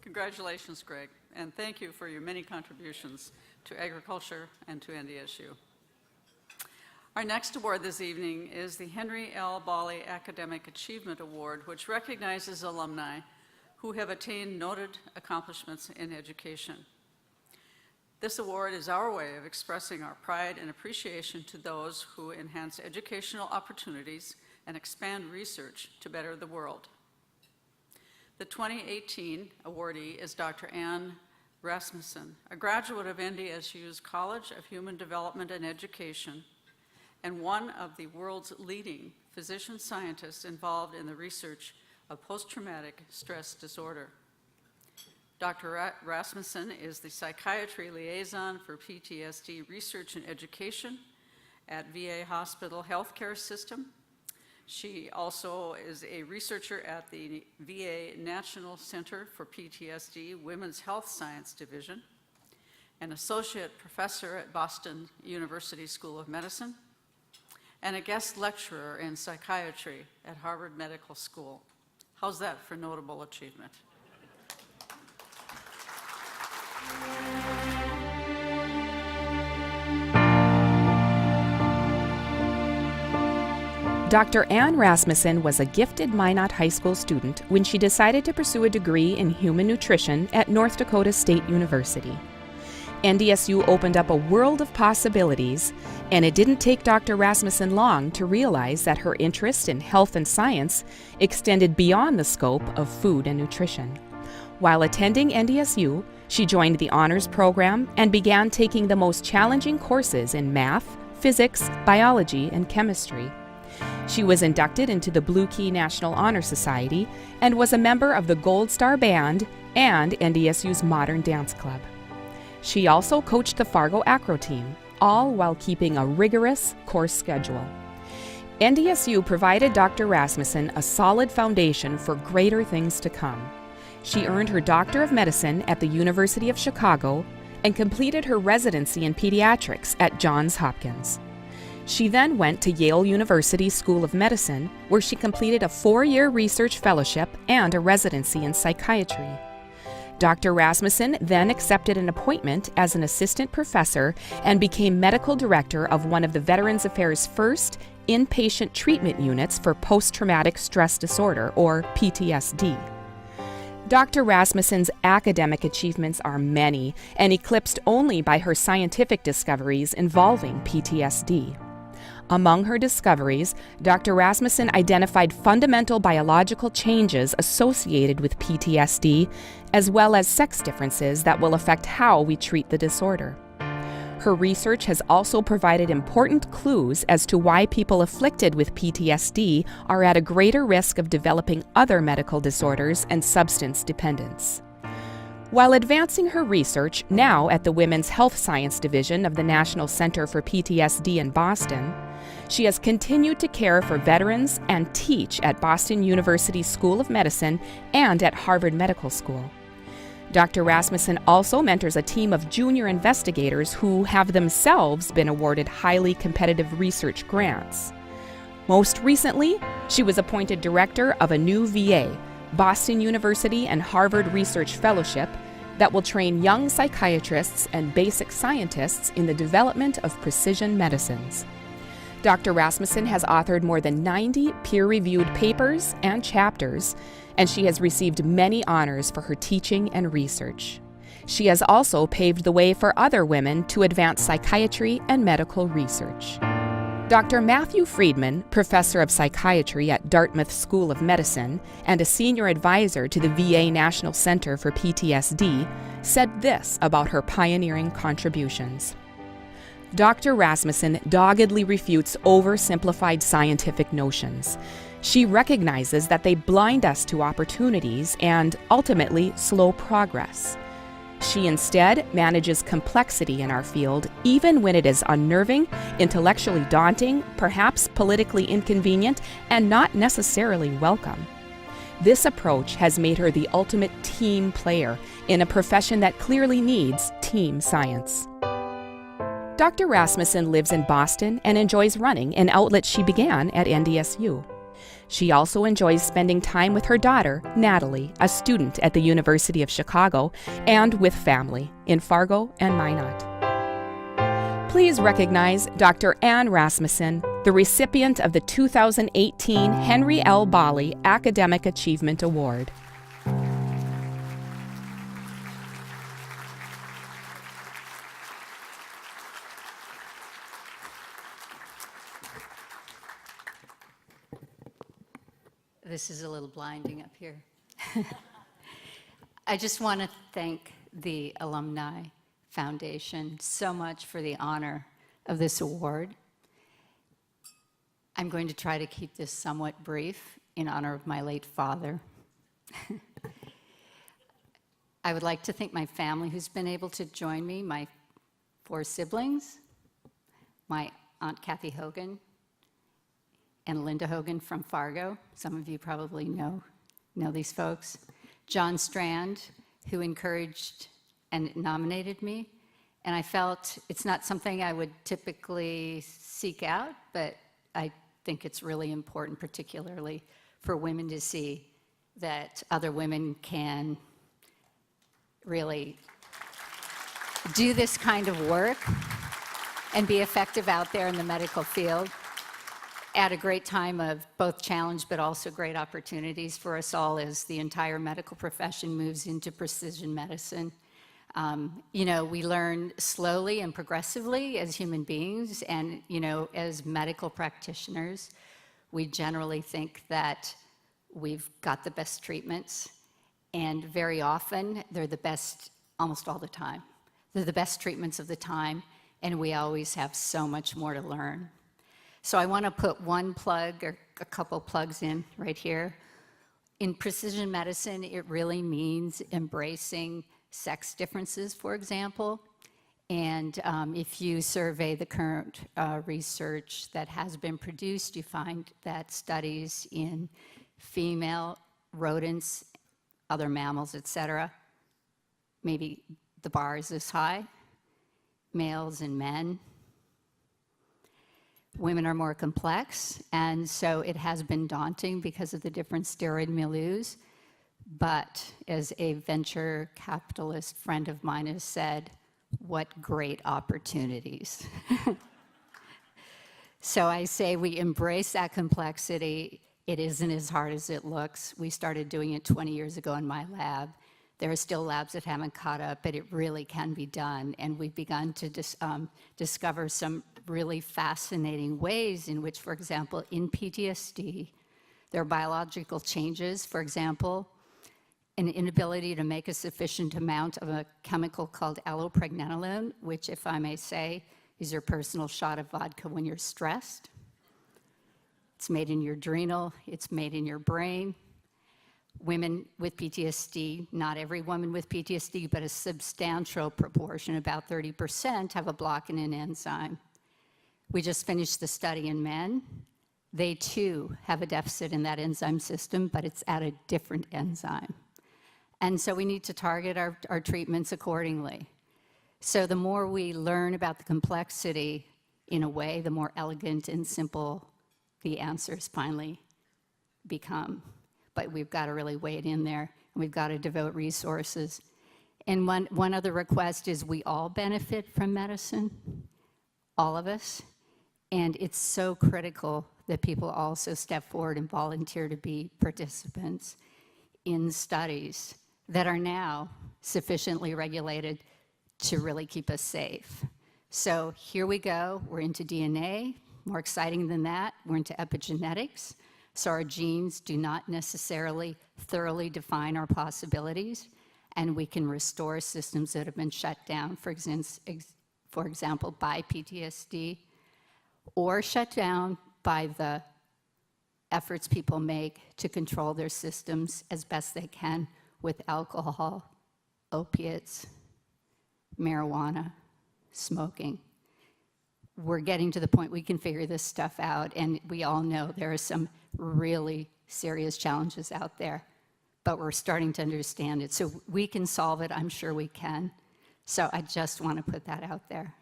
Congratulations, Greg, and thank you for your many contributions to agriculture and to NDSU. Our next award this evening is the Henry L. Bolley Academic Achievement Award, which recognizes alumni who have attained noted accomplishments in education. This award is our way of expressing our pride and appreciation to those who enhance educational opportunities and expand research to better the world. The 2018 awardee is Dr. Ann Rasmussen, a graduate of NDSU's College of Human Development and Education, and one of the world's leading physician scientists involved in the research of post-traumatic stress disorder. Dr. Rasmussen is the psychiatry liaison for PTSD research and education at VA Hospital Healthcare System. She also is a researcher at the VA National Center for PTSD Women's Health Science Division, an associate professor at Boston University School of Medicine, and a guest lecturer in psychiatry at Harvard Medical School. How's that for notable achievement? Dr. Ann Rasmussen was a gifted Minot High School student when she decided to pursue a degree in human nutrition at North Dakota State University. NDSU opened up a world of possibilities, and it didn't take Dr. Rasmussen long to realize that her interest in health and science extended beyond the scope of food and nutrition. While attending NDSU, she joined the honors program and began taking the most challenging courses in math, physics, biology, and chemistry. She was inducted into the Blue Key National Honor Society and was a member of the Gold Star Band and NDSU's Modern Dance Club. She also coached the Fargo Acro team, all while keeping a rigorous course schedule. NDSU provided Dr. Rasmussen a solid foundation for greater things to come. She earned her Doctor of Medicine at the University of Chicago and completed her residency in pediatrics at Johns Hopkins. She then went to Yale University School of Medicine, where she completed a 4-year research fellowship and a residency in psychiatry. Dr. Rasmussen then accepted an appointment as an assistant professor and became medical director of one of the Veterans Affairs' first inpatient treatment units for post-traumatic stress disorder, or PTSD. Dr. Rasmussen's academic achievements are many and eclipsed only by her scientific discoveries involving PTSD. Among her discoveries, Dr. Rasmussen identified fundamental biological changes associated with PTSD, as well as sex differences that will affect how we treat the disorder. Her research has also provided important clues as to why people afflicted with PTSD are at a greater risk of developing other medical disorders and substance dependence. While advancing her research now at the Women's Health Science Division of the National Center for PTSD in Boston, she has continued to care for veterans and teach at Boston University School of Medicine and at Harvard Medical School. Dr. Rasmussen also mentors a team of junior investigators who have themselves been awarded highly competitive research grants. Most recently, she was appointed director of a new VA, Boston University and Harvard Research Fellowship, that will train young psychiatrists and basic scientists in the development of precision medicines. Dr. Rasmussen has authored more than 90 peer-reviewed papers and chapters, and she has received many honors for her teaching and research. She has also paved the way for other women to advance psychiatry and medical research. Dr. Matthew Friedman, professor of psychiatry at Dartmouth School of Medicine and a senior advisor to the VA National Center for PTSD, said this about her pioneering contributions. Dr. Rasmussen doggedly refutes oversimplified scientific notions. She recognizes that they blind us to opportunities and, ultimately, slow progress. She instead manages complexity in our field, even when it is unnerving, intellectually daunting, perhaps politically inconvenient, and not necessarily welcome. This approach has made her the ultimate team player in a profession that clearly needs team science. Dr. Rasmussen lives in Boston and enjoys running, an outlet she began at NDSU. She also enjoys spending time with her daughter, Natalie, a student at the University of Chicago, and with family in Fargo and Minot. Please recognize Dr. Ann Rasmussen, the recipient of the 2018 Henry L. Bolley Academic Achievement Award. This is a little blinding up here. I just want to thank the Alumni Foundation so much for the honor of this award. I'm going to try to keep this somewhat brief in honor of my late father. I would like to thank my family who's been able to join me, my 4 siblings, my Aunt Kathy Hogan, and Linda Hogan from Fargo. Some of you probably know these folks. John Strand, who encouraged and nominated me. And I felt it's not something I would typically seek out, but I think it's really important, particularly for women, to see that other women can really do this kind of work and be effective out there in the medical field at a great time of both challenge but also great opportunities for us all as the entire medical profession moves into precision medicine. We learn slowly and progressively as human beings, and as medical practitioners, we generally think that we've got the best treatments, and very often they're the best almost all the time. They're the best treatments of the time, and we always have so much more to learn. So I want to put one plug or a couple plugs in right here. In precision medicine, it really means embracing sex differences, for example. And if you survey the current research that has been produced, you find that studies in female rodents, other mammals, etc., maybe the bar is this high, males and men. Women are more complex, and so it has been daunting because of the different steroid milieus. But as a venture capitalist friend of mine has said, what great opportunities. So I say we embrace that complexity. It isn't as hard as it looks. We started doing it 20 years ago in my lab. There are still labs that haven't caught up, but it really can be done. And we've begun to discover some really fascinating ways in which, for example, in PTSD, there are biological changes. For example, an inability to make a sufficient amount of a chemical called allopregnanolone, which, if I may say, is your personal shot of vodka when you're stressed. It's made in your adrenal, it's made in your brain. Women with PTSD, not every woman with PTSD, but a substantial proportion, about 30%, have a block in an enzyme. We just finished the study in men. They too have a deficit in that enzyme system, but it's at a different enzyme. And so we need to target our treatments accordingly. So the more we learn about the complexity in a way, the more elegant and simple the answers finally become. But we've got to really wade in there, and we've got to devote resources. And one other request is we all benefit from medicine, all of us, and it's so critical that people also step forward and volunteer to be participants in studies that are now sufficiently regulated to really keep us safe. So here we go, we're into DNA. More exciting than that, we're into epigenetics. So our genes do not necessarily thoroughly define our possibilities, and we can restore systems that have been shut down, for example, by PTSD, or shut down by the efforts people make to control their systems as best they can with alcohol, opiates, marijuana, smoking. We're getting to the point we can figure this stuff out, and we all know there are some really serious challenges out there, but we're starting to understand it. So we can solve it, I'm sure we can. So I just want to put that out there.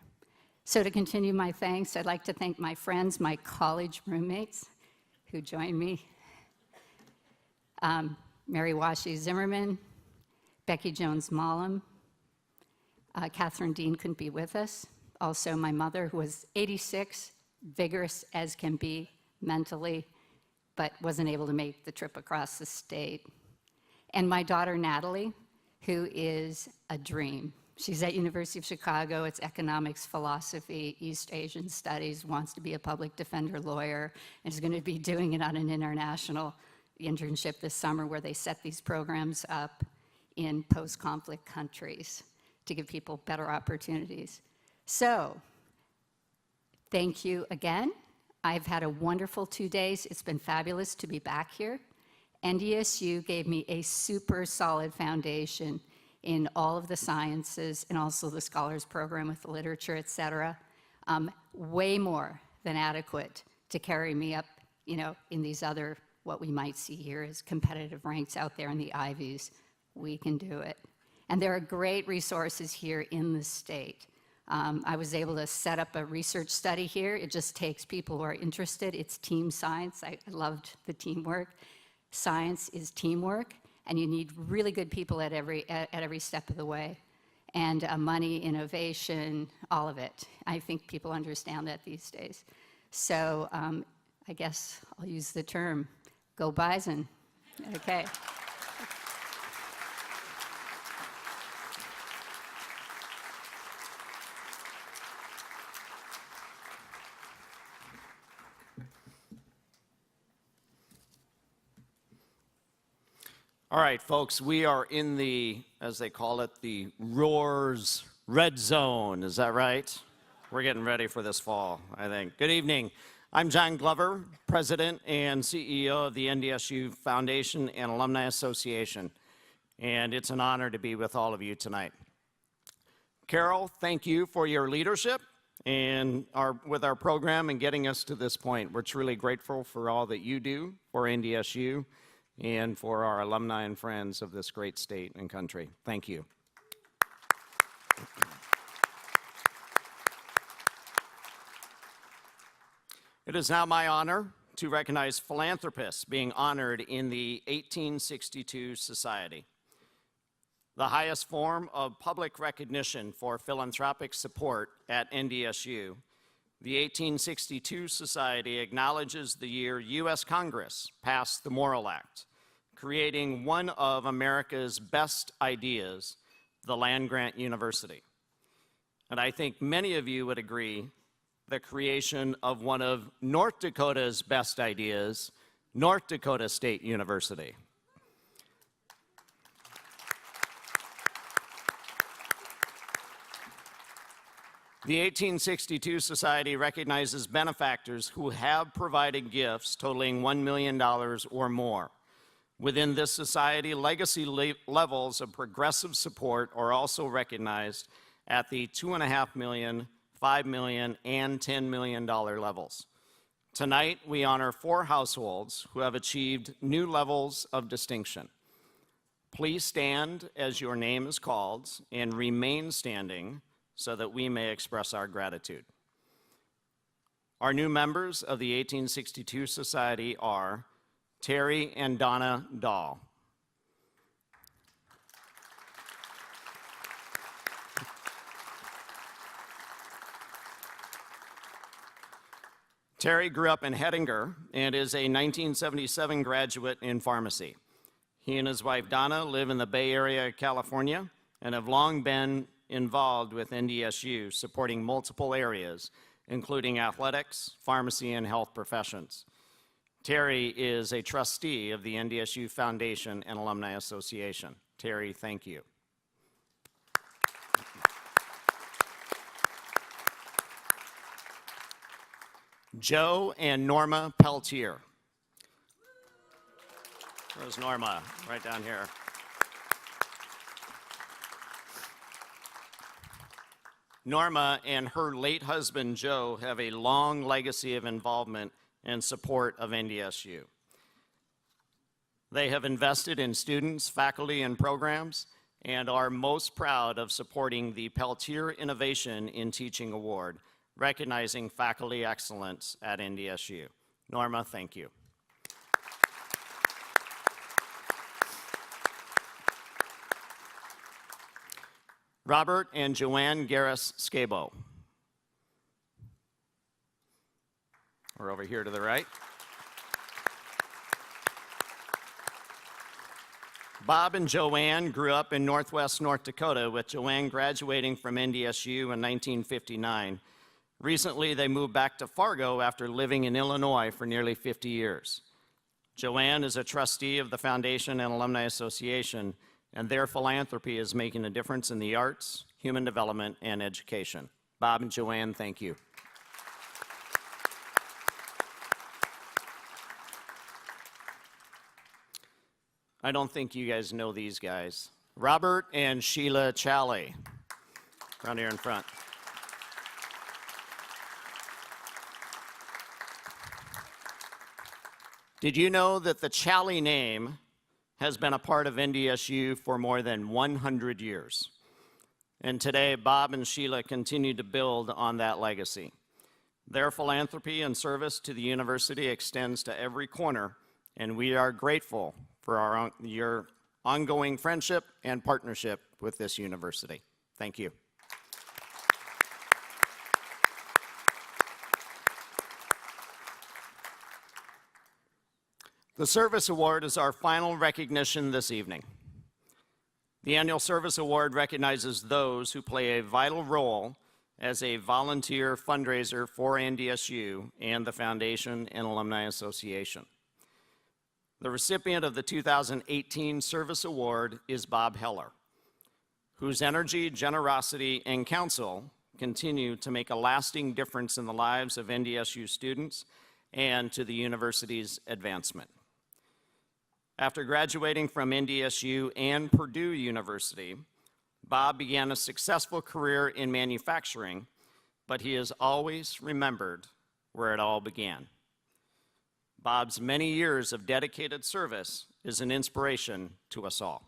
So to continue my thanks, I'd like to thank my friends, my college roommates who joined me. Mary Washi Zimmerman, Becky Jones Mollum, Catherine Dean couldn't be with us. Also my mother, who was 86, vigorous as can be mentally, but wasn't able to make the trip across the state. And my daughter, Natalie, who is a dream. She's at University of Chicago. It's economics, philosophy, East Asian studies, wants to be a public defender lawyer, and is going to be doing it on an international internship this summer where they set these programs up in post-conflict countries to give people better opportunities. So, thank you again. I've had a wonderful 2 days. It's been fabulous to be back here. NDSU gave me a super solid foundation in all of the sciences and also the scholars program with the literature, et cetera. Way more than adequate to carry me up, in these other, what we might see here as competitive ranks out there in the Ivies. We can do it. And there are great resources here in the state. I was able to set up a research study here. It just takes people who are interested. It's team science. I loved the teamwork. Science is teamwork, and you need really good people at every step of the way. And money, innovation, all of it. I think people understand that these days. So I guess I'll use the term, go Bison. Okay. All right, folks, we are in the, as they call it, the Roars Red Zone. Is that right? We're getting ready for this fall, I think. Good evening. I'm John Glover, President and CEO of the NDSU Foundation and Alumni Association, and it's an honor to be with all of you tonight. Carol, thank you for your leadership and with our program and getting us to this point. We're truly grateful for all that you do for NDSU and for our alumni and friends of this great state and country. Thank you. It is now my honor to recognize philanthropists being honored in the 1862 Society. The highest form of public recognition for philanthropic support at NDSU The 1862 Society acknowledges the year U.S. Congress passed the Morrill Act, creating one of America's best ideas, the land-grant university. And I think many of you would agree the creation of one of North Dakota's best ideas, North Dakota State University. The 1862 Society recognizes benefactors who have provided gifts totaling $1 million or more. Within this society, legacy levels of progressive support are also recognized at the $2.5 million, $5 million, and $10 million levels. Tonight, we honor 4 households who have achieved new levels of distinction. Please stand as your name is called and remain standing so that we may express our gratitude. Our new members of the 1862 Society are Terry and Donna Dahl. Terry grew up in Hettinger and is a 1977 graduate in pharmacy. He and his wife Donna live in the Bay Area, California, and have long been involved with NDSU, supporting multiple areas, including athletics, pharmacy, and health professions. Terry is a trustee of the NDSU Foundation and Alumni Association. Terry, thank you. Joe and Norma Peltier. Where's Norma? Right down here. Norma and her late husband, Joe, have a long legacy of involvement and support of NDSU. They have invested in students, faculty, and programs, and are most proud of supporting the Peltier Innovation in Teaching Award, recognizing faculty excellence at NDSU. Norma, thank you. Robert and Joanne Garris-Scabo. We're over here to the right. Bob and Joanne grew up in Northwest North Dakota, with Joanne graduating from NDSU in 1959. Recently, they moved back to Fargo after living in Illinois for nearly 50 years. Joanne is a trustee of the Foundation and Alumni Association, and their philanthropy is making a difference in the arts, human development, and education. Bob and Joanne, thank you. I don't think you guys know these guys. Robert and Sheila Challey, down here in front. Did you know that the Challey name has been a part of NDSU for more than 100 years? And today, Bob and Sheila continue to build on that legacy. Their philanthropy and service to the university extends to every corner, and we are grateful for your ongoing friendship and partnership with this university. Thank you. The Service Award is our final recognition this evening. The Annual Service Award recognizes those who play a vital role as a volunteer fundraiser for NDSU and the Foundation and Alumni Association. The recipient of the 2018 Service Award is Bob Heller, whose energy, generosity, and counsel continue to make a lasting difference in the lives of NDSU students and to the university's advancement. After graduating from NDSU and Purdue University, Bob began a successful career in manufacturing, but he has always remembered where it all began. Bob's many years of dedicated service is an inspiration to us all.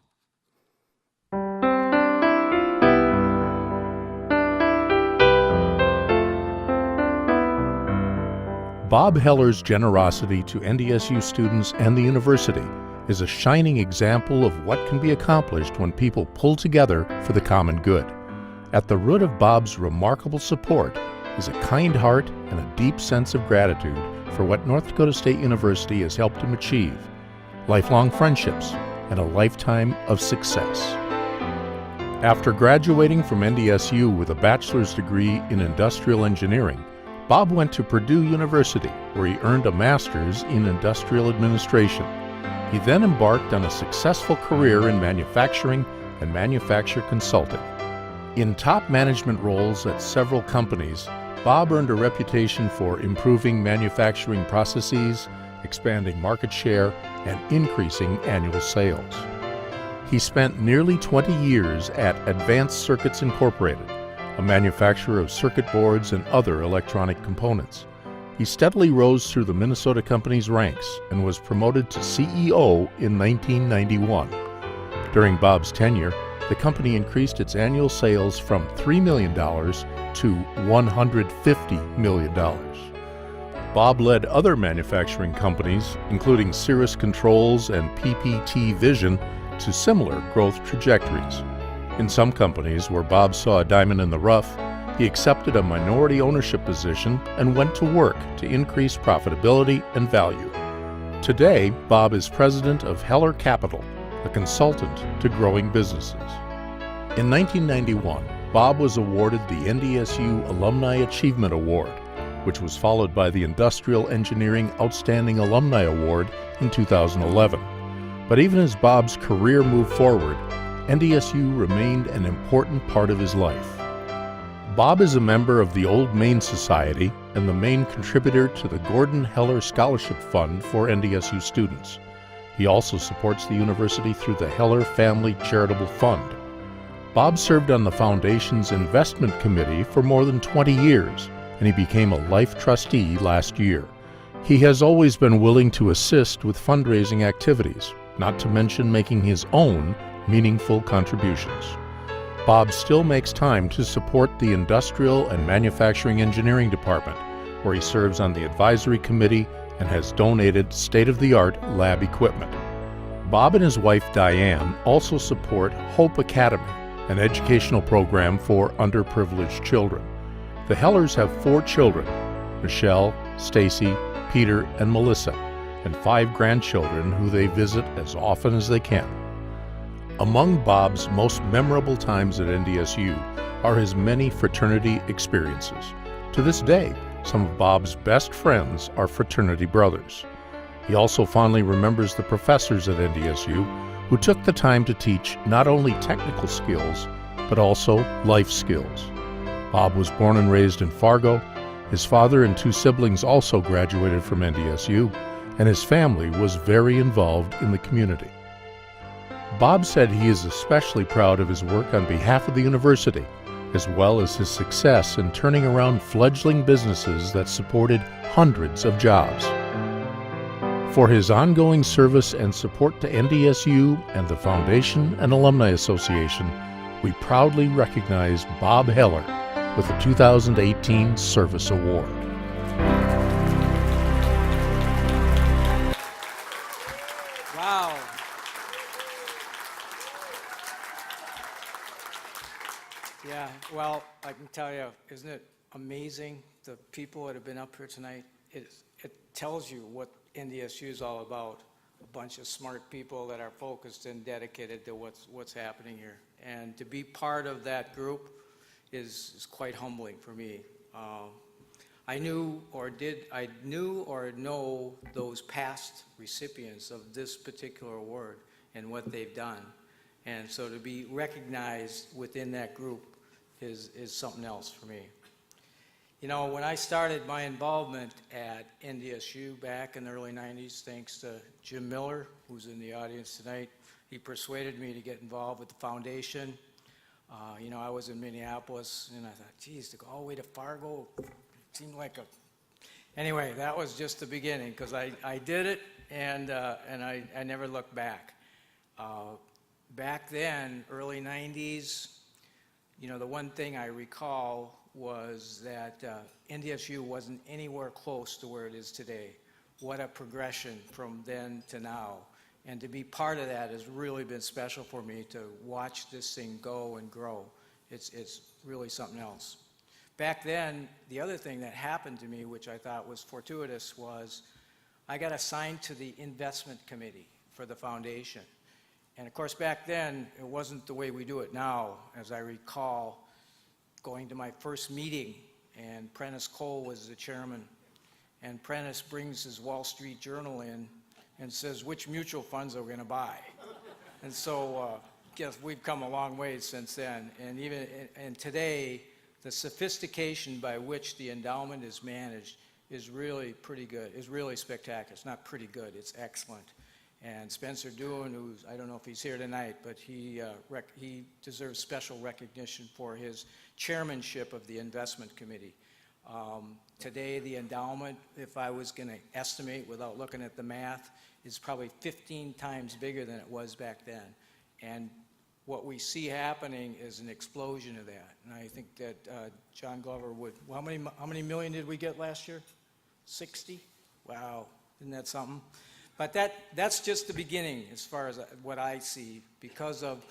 Bob Heller's generosity to NDSU students and the university is a shining example of what can be accomplished when people pull together for the common good. At the root of Bob's remarkable support is a kind heart and a deep sense of gratitude for what North Dakota State University has helped him achieve, lifelong friendships, and a lifetime of success. After graduating from NDSU with a bachelor's degree in industrial engineering, Bob went to Purdue University, where he earned a master's in industrial administration. He then embarked on a successful career in manufacturing and manufacturer consulting. In top management roles at several companies, Bob earned a reputation for improving manufacturing processes, expanding market share, and increasing annual sales. He spent nearly 20 years at Advanced Circuits Incorporated, a manufacturer of circuit boards and other electronic components. He steadily rose through the Minnesota company's ranks and was promoted to CEO in 1991. During Bob's tenure, the company increased its annual sales from $3 million to $150 million. Bob led other manufacturing companies, including Cirrus Controls and PPT Vision, to similar growth trajectories. In some companies where Bob saw a diamond in the rough, he accepted a minority ownership position and went to work to increase profitability and value. Today, Bob is president of Heller Capital, a consultant to growing businesses. In 1991, Bob was awarded the NDSU Alumni Achievement Award, which was followed by the Industrial Engineering Outstanding Alumni Award in 2011. But even as Bob's career moved forward, NDSU remained an important part of his life. Bob is a member of the Old Main Society and the main contributor to the Gordon Heller Scholarship Fund for NDSU students. He also supports the university through the Heller Family Charitable Fund. Bob served on the foundation's investment committee for more than 20 years, and he became a life trustee last year. He has always been willing to assist with fundraising activities, not to mention making his own meaningful contributions. Bob still makes time to support the Industrial and Manufacturing Engineering Department, where he serves on the advisory committee and has donated state-of-the-art lab equipment. Bob and his wife Diane also support Hope Academy, an educational program for underprivileged children. The Hellers have 4 children, Michelle, Stacy, Peter, and Melissa, and 5 grandchildren who they visit as often as they can. Among Bob's most memorable times at NDSU are his many fraternity experiences. To this day, some of Bob's best friends are fraternity brothers. He also fondly remembers the professors at NDSU who took the time to teach not only technical skills, but also life skills. Bob was born and raised in Fargo. His father and 2 siblings also graduated from NDSU, and his family was very involved in the community. Bob said he is especially proud of his work on behalf of the university, as well as his success in turning around fledgling businesses that supported hundreds of jobs. For his ongoing service and support to NDSU and the Foundation and Alumni Association, we proudly recognize Bob Heller with the 2018 Service Award. Wow. Yeah, well, I can tell you, isn't it amazing, the people that have been up here tonight? It tells you what NDSU is all about. A bunch of smart people that are focused and dedicated to what's happening here. And to be part of that group is quite humbling for me. I knew or know those past recipients of this particular award and what they've done. And so to be recognized within that group is something else for me. You know, when I started my involvement at NDSU back in the early 90s, thanks to Jim Miller, who's in the audience tonight, he persuaded me to get involved with the foundation. You know, I was in Minneapolis, and I thought, geez, to go all the way to Fargo seemed like a... Anyway, that was just the beginning, because I did it, and I never looked back. Back then, early 90s, you know, the one thing I recall was that NDSU wasn't anywhere close to where it is today. What a progression from then to now. And to be part of that has really been special for me, to watch this thing go and grow. It's really something else. Back then, the other thing that happened to me, which I thought was fortuitous, was I got assigned to the investment committee for the foundation. And of course, back then, it wasn't the way we do it now. As I recall, going to my first meeting, and Prentice Cole was the chairman, and Prentice brings his Wall Street Journal in and says, which mutual funds are we going to buy? And so, guess we've come a long way since then. And today, the sophistication by which the endowment is managed is really pretty good. It's really spectacular. It's not pretty good. It's excellent. And Spencer Doohan, who's, I don't know if he's here tonight, but he deserves special recognition for his chairmanship of the investment committee. Today, the endowment, if I was going to estimate without looking at the math, is probably 15 times bigger than it was back then. And what we see happening is an explosion of that. And I think that John Glover would, well, how many million did we get last year? 60? Wow, isn't that something? But that's just the beginning as far as what I see, because of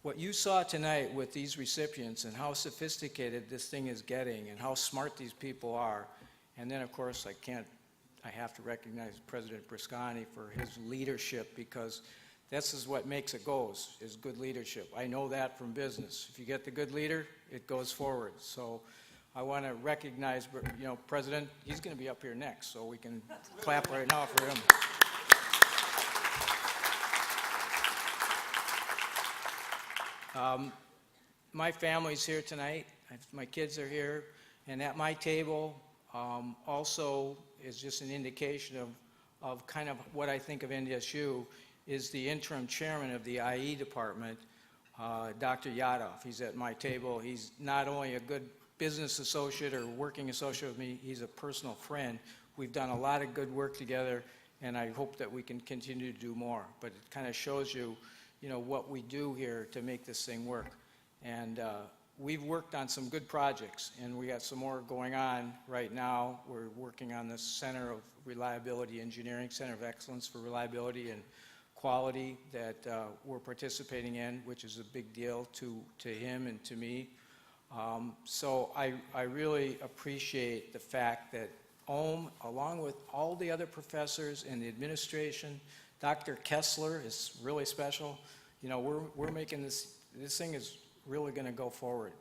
what you saw tonight with these recipients and how sophisticated this thing is getting and how smart these people are. And then, of course, I have to recognize President Briscani for his leadership, because this is what makes it goes, is good leadership. I know that from business. If you get the good leader, it goes forward. So I want to recognize, President, he's going to be up here next, so we can clap right now for him. My family's here tonight. My kids are here. And at my table also is just an indication of kind of what I think of NDSU is the interim chairman of the IE department, Dr. Yadov. He's at my table. He's not only a good business associate or working associate with me, he's a personal friend. We've done a lot of good work together, and I hope that we can continue to do more. But it kind of shows you, what we do here to make this thing work. And we've worked on some good projects, and we got some more going on right now. We're working on the Center of Reliability Engineering, Center of Excellence for Reliability and Quality that we're participating in, which is a big deal to him and to me. So I really appreciate the fact that OHM, along with all the other professors in the administration, Dr. Kessler is really special. We're making this thing is really going to go forward.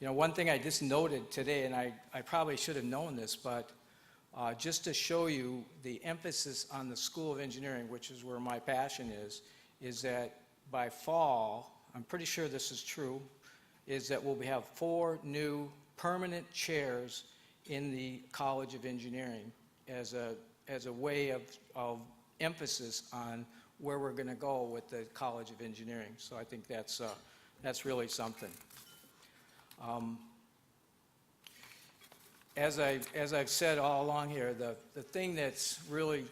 One thing I just noted today, and I probably should have known this, but just to show you the emphasis on the School of Engineering, which is where my passion is that by fall, I'm pretty sure this is true, is that we'll have 4 new permanent chairs in the College of Engineering as a way of emphasis on where we're going to go with the College of Engineering. So I think that's really something. As I've said all along here, the thing that's really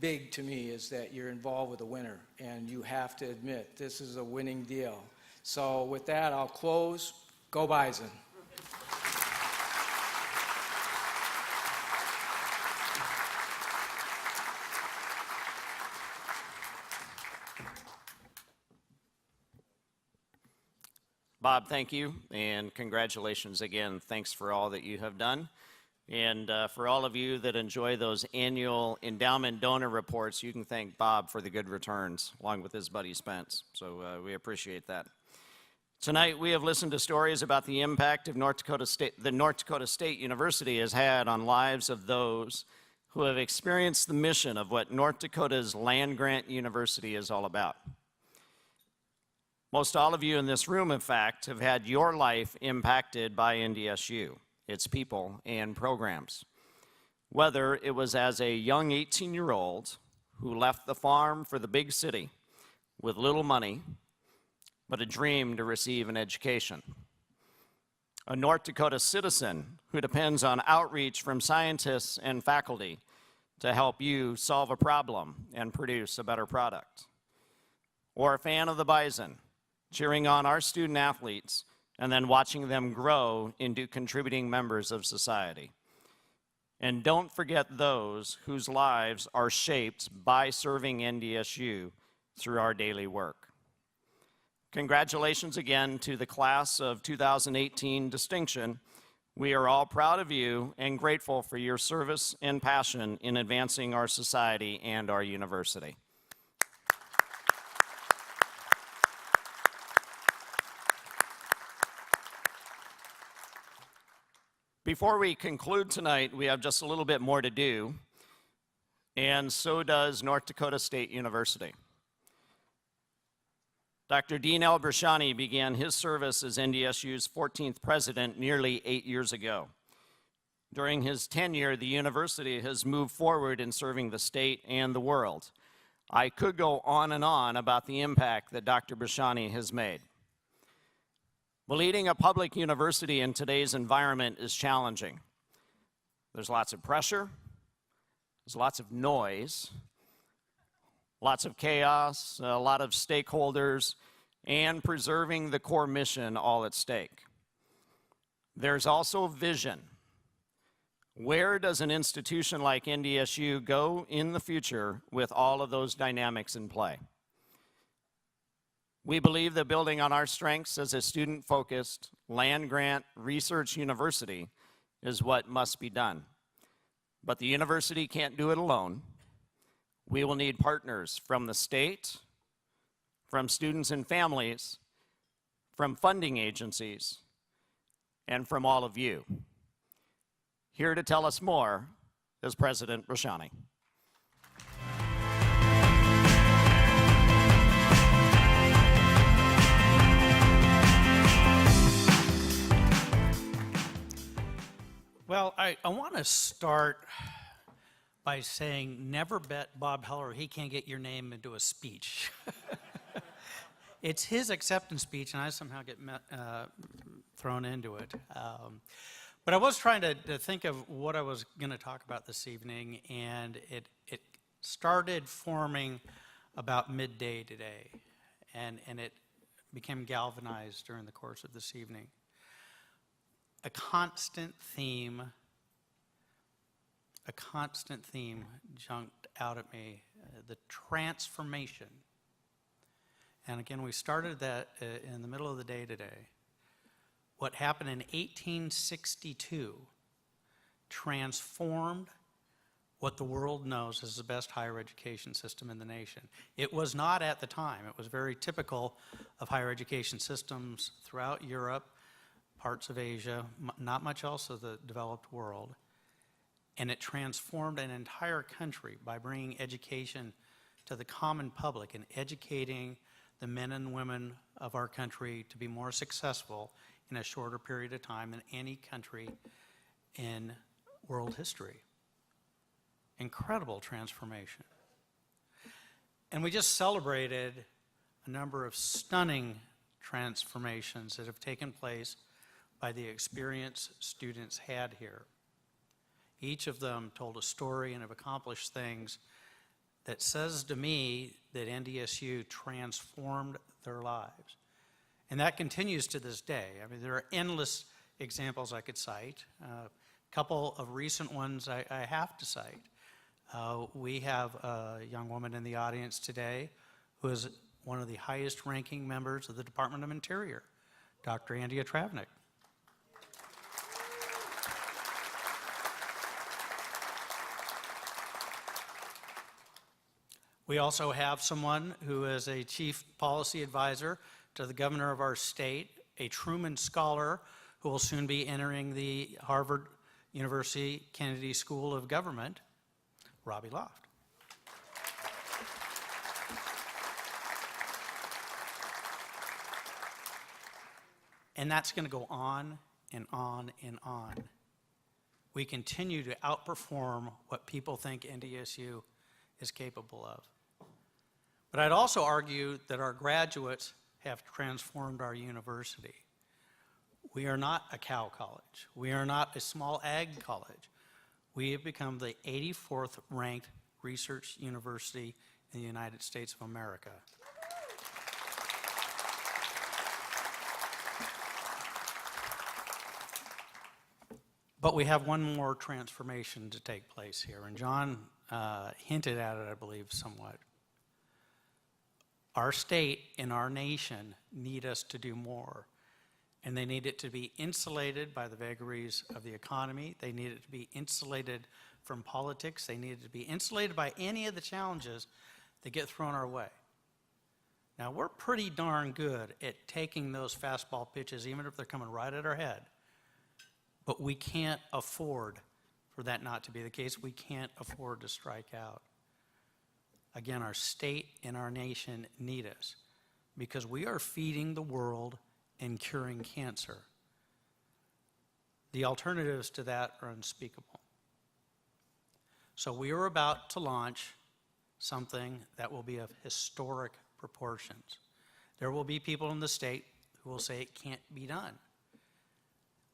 big to me is that you're involved with a winner, and you have to admit this is a winning deal. So with that, I'll close. Go Bison. Bob, thank you, and congratulations again. Thanks for all that you have done. And for all of you that enjoy those annual endowment donor reports, you can thank Bob for the good returns, along with his buddy Spence. So we appreciate that. Tonight, we have listened to stories about the impact of the North Dakota State University has had on lives of those who have experienced the mission of what North Dakota's land-grant university is all about. Most all of you in this room, in fact, have had your life impacted by NDSU, its people and programs. Whether it was as a young 18-year-old who left the farm for the big city with little money, but a dream to receive an education. A North Dakota citizen who depends on outreach from scientists and faculty to help you solve a problem and produce a better product. Or a fan of the Bison, cheering on our student athletes and then watching them grow into contributing members of society. And don't forget those whose lives are shaped by serving NDSU through our daily work. Congratulations again to the class of 2018 Distinction. We are all proud of you and grateful for your service and passion in advancing our society and our university. Before we conclude tonight, we have just a little bit more to do, and so does North Dakota State University. Dr. Dean L. Brashani began his service as NDSU's 14th president nearly 8 years ago. During his tenure, the university has moved forward in serving the state and the world. I could go on and on about the impact that Dr. Brashani has made. But leading a public university in today's environment is challenging. There's lots of pressure, there's lots of noise, lots of chaos, a lot of stakeholders, and preserving the core mission all at stake. There's also vision. Where does an institution like NDSU go in the future with all of those dynamics in play? We believe that building on our strengths as a student-focused, land-grant research university is what must be done. But the university can't do it alone. We will need partners from the state, from students and families, from funding agencies, and from all of you. Here to tell us more is President Brashani. Well, I want to start by saying never bet Bob Heller he can't get your name into a speech. It's his acceptance speech, and I somehow get thrown into it. But I was trying to think of what I was going to talk about this evening, and it started forming about midday today, and it became galvanized during the course of this evening. A constant theme jumped out at me, the transformation. And again, we started that in the middle of the day today. What happened in 1862 transformed what the world knows as the best higher education system in the nation. It was not at the time. It was very typical of higher education systems throughout Europe, parts of Asia, not much else of the developed world. And it transformed an entire country by bringing education to the common public and educating the men and women of our country to be more successful in a shorter period of time than any country in world history. Incredible transformation. And we just celebrated a number of stunning transformations that have taken place by the experience students had here. Each of them told a story and have accomplished things that says to me that NDSU transformed their lives. And that continues to this day. I mean, there are endless examples I could cite. A couple of recent ones I have to cite. We have a young woman in the audience today who is one of the highest ranking members of the Department of Interior, Dr. Andrea Travnik. We also have someone who is a chief policy advisor to the governor of our state, a Truman Scholar who will soon be entering the Harvard University Kennedy School of Government, Robbie Loft. And that's going to go on and on and on. We continue to outperform what people think NDSU is capable of. But I'd also argue that our graduates have transformed our university. We are not a cow college. We are not a small ag college. We have become the 84th ranked research university in the United States of America. But we have one more transformation to take place here, and John hinted at it, I believe, somewhat. Our state and our nation need us to do more. And they need it to be insulated by the vagaries of the economy. They need it to be insulated from politics. They need it to be insulated by any of the challenges that get thrown our way. Now, we're pretty darn good at taking those fastball pitches, even if they're coming right at our head. But we can't afford for that not to be the case. We can't afford to strike out. Again, our state and our nation need us because we are feeding the world and curing cancer. The alternatives to that are unspeakable. So we are about to launch something that will be of historic proportions. There will be people in the state who will say it can't be done.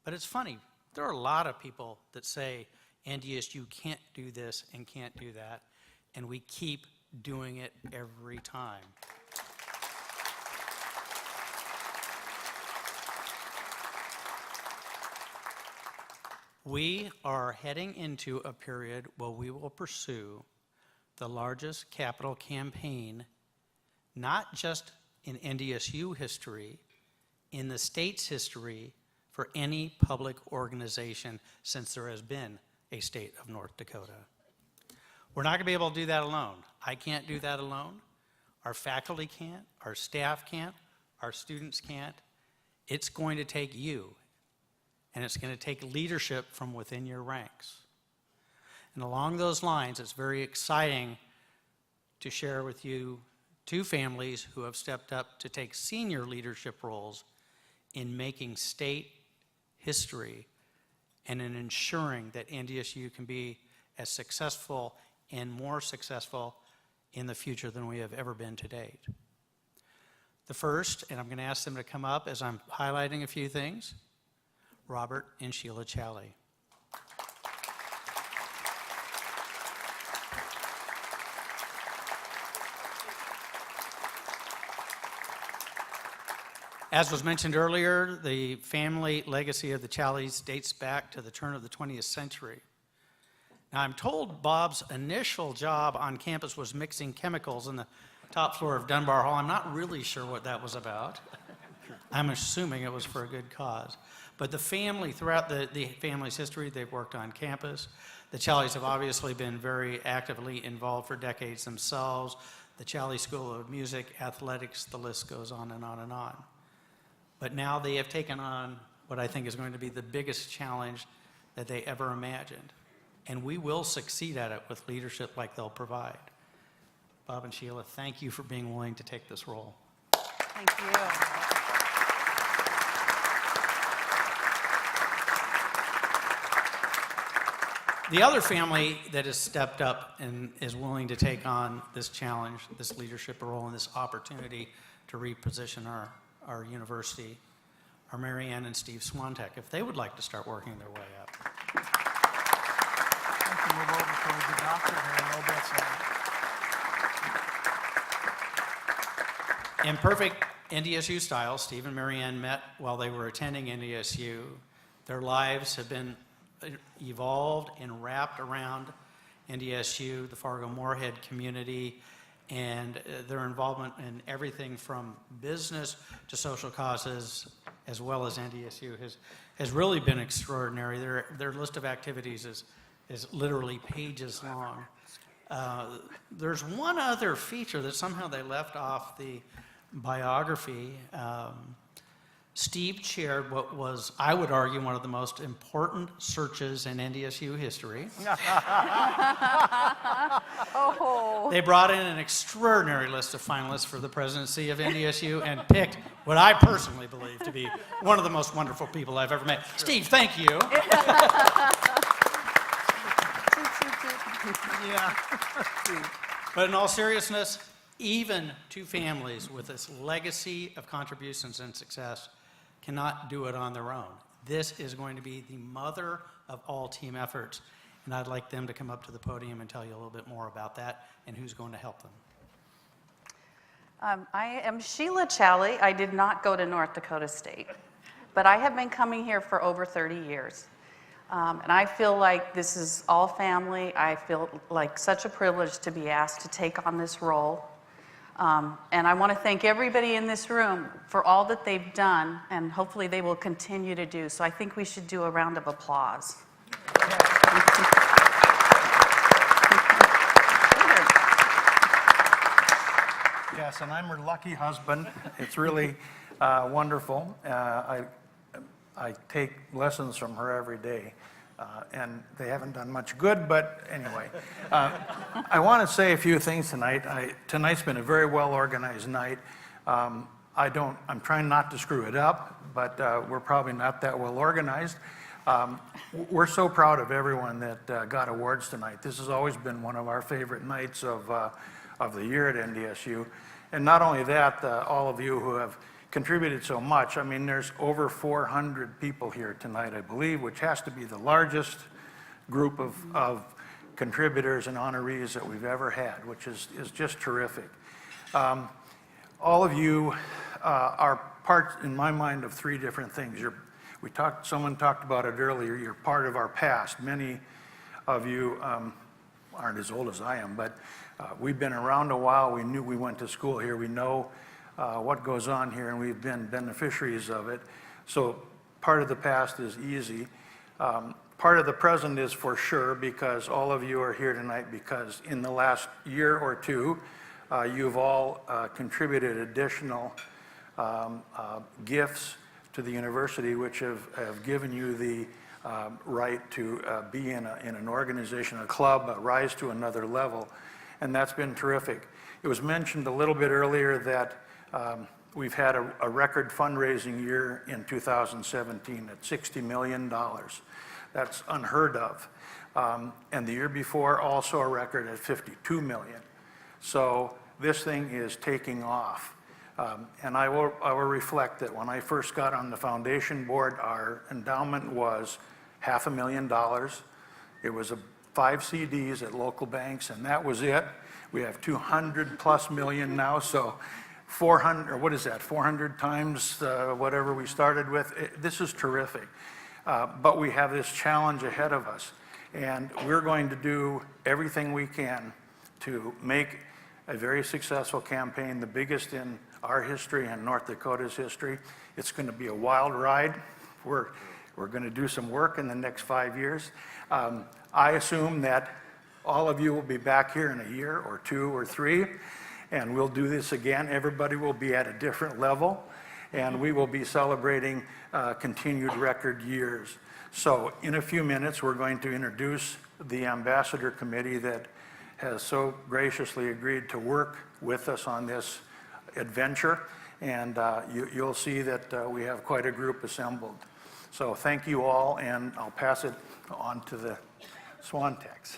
But it's funny, there are a lot of people that say NDSU can't do this and can't do that, and we keep doing it every time. We are heading into a period where we will pursue the largest capital campaign, not just in NDSU history, in the state's history for any public organization since there has been a state of North Dakota. We're not going to be able to do that alone. I can't do that alone. Our faculty can't, our staff can't, our students can't. It's going to take you. And it's going to take leadership from within your ranks. And along those lines, it's very exciting to share with you two families who have stepped up to take senior leadership roles in making state history and in ensuring that NDSU can be as successful and more successful in the future than we have ever been to date. The first, and I'm going to ask them to come up as I'm highlighting a few things, Robert and Sheila Challey. As was mentioned earlier, the family legacy of the Challeys dates back to the turn of the 20th century. Now, I'm told Bob's initial job on campus was mixing chemicals in the top floor of Dunbar Hall. I'm not really sure what that was about. I'm assuming it was for a good cause. But the family, throughout the family's history, they've worked on campus. The Challeys have obviously been very actively involved for decades themselves. The Challey School of Music, athletics, the list goes on and on and on. But now they have taken on what I think is going to be the biggest challenge that they ever imagined. And we will succeed at it with leadership like they'll provide. Bob and Sheila, thank you for being willing to take this role. Thank you. The other family that has stepped up and is willing to take on this challenge, this leadership role, and this opportunity to reposition our university are Mary Ann and Steve Swantek, if they would like to start working their way up. Move over towards the doctor here a little bit. In perfect NDSU style, Steve and Mary Ann met while they were attending NDSU. Their lives have been evolved and wrapped around NDSU, the Fargo-Moorhead community, and their involvement in everything from business to social causes, as well as NDSU, has really been extraordinary. Their list of activities is literally pages long. There's one other feature that somehow they left off the biography. Steve chaired what was, I would argue, one of the most important searches in NDSU history. Oh. They brought in an extraordinary list of finalists for the presidency of NDSU and picked what I personally believe to be one of the most wonderful people I've ever met. Steve, thank you. Yeah. But in all seriousness, even two families with this legacy of contributions and success cannot do it on their own. This is going to be the mother of all team efforts, and I'd like them to come up to the podium and tell you a little bit more about that and who's going to help them. I am Sheila Challey. I did not go to North Dakota State, but I have been coming here for over 30 years. And I feel like this is all family. I feel like such a privilege to be asked to take on this role. And I want to thank everybody in this room for all that they've done, and hopefully they will continue to do. So I think we should do a round of applause. Yes, and I'm her lucky husband. It's really wonderful. I take lessons from her every day, and they haven't done much good, but anyway. I want to say a few things tonight. Tonight's been a very well-organized night. I'm trying not to screw it up, but we're probably not that well-organized. We're so proud of everyone that got awards tonight. This has always been one of our favorite nights of the year at NDSU. And not only that, all of you who have contributed so much. I mean, there's over 400 people here tonight, I believe, which has to be the largest group of contributors and honorees that we've ever had, which is just terrific. All of you are part, in my mind, of three different things. Someone talked about it earlier, you're part of our past. Many of you aren't as old as I am, but we've been around a while. We went to school here. We know what goes on here, and we've been beneficiaries of it. So part of the past is easy. Part of the present is for sure, because all of you are here tonight because in the last year or two, you've all contributed additional gifts to the university, which have given you the right to be in an organization, a club, rise to another level, and that's been terrific. It was mentioned a little bit earlier that we've had a record fundraising year in 2017 at $60 million. That's unheard of. And the year before, also a record at $52 million. So this thing is taking off. And I will reflect that when I first got on the foundation board, our endowment was $500,000. It was 5 CDs at local banks, and that was it. We have 200 plus million now, so 400, or what is that, 400 times whatever we started with. This is terrific. But we have this challenge ahead of us, and we're going to do everything we can to make a very successful campaign, the biggest in our history and North Dakota's history. It's going to be a wild ride. We're going to do some work in the next 5 years. I assume that all of you will be back here in a year or 2 or 3, and we'll do this again. Everybody will be at a different level, and we will be celebrating continued record years. So in a few minutes, we're going to introduce the Ambassador Committee that has so graciously agreed to work with us on this adventure, and you'll see that we have quite a group assembled. So thank you all, and I'll pass it on to the Swan Techs.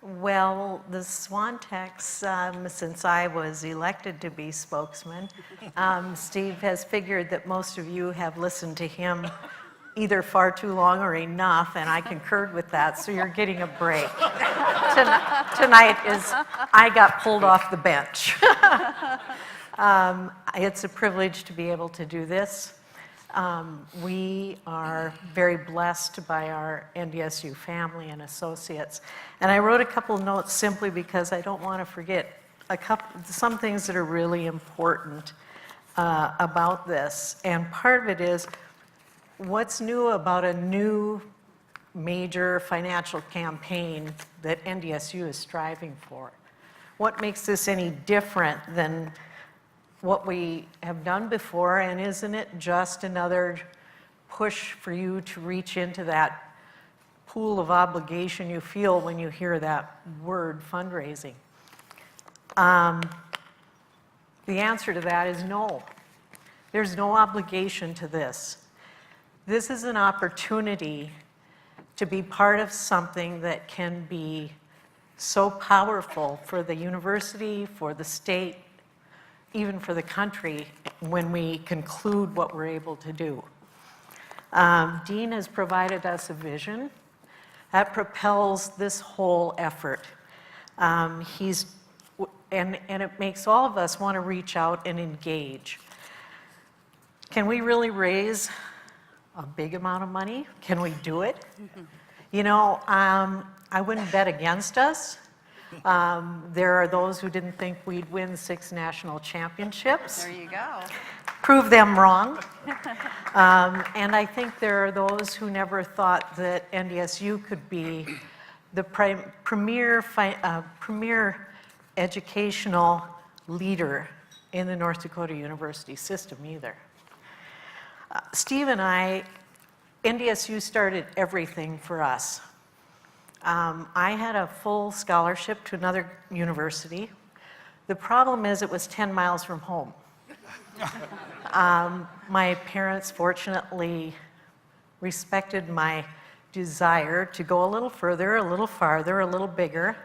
Well, the Swan Techs, since I was elected to be spokesman, Steve has figured that most of you have listened to him either far too long or enough, and I concurred with that, so you're getting a break. Tonight is, I got pulled off the bench. It's a privilege to be able to do this. We are very blessed by our NDSU family and associates. And I wrote a couple notes simply because I don't want to forget some things that are really important about this. And part of it is what's new about a new major financial campaign that NDSU is striving for. What makes this any different than what we have done before, and isn't it just another push for you to reach into that pool of obligation you feel when you hear that word fundraising? The answer to that is no. There's no obligation to this. This is an opportunity to be part of something that can be so powerful for the university, for the state, even for the country when we conclude what we're able to do. Dean has provided us a vision that propels this whole effort. And it makes all of us want to reach out and engage. Can we really raise a big amount of money? Can we do it? You know, I wouldn't bet against us. There are those who didn't think we'd win 6 national championships. There you go. Prove them wrong. And I think there are those who never thought that NDSU could be the premier educational leader in the North Dakota university system either. Steve and I, NDSU started everything for us. I had a full scholarship to another university. The problem is it was 10 miles from home. My parents fortunately respected my desire to go a little further, a little farther, a little bigger.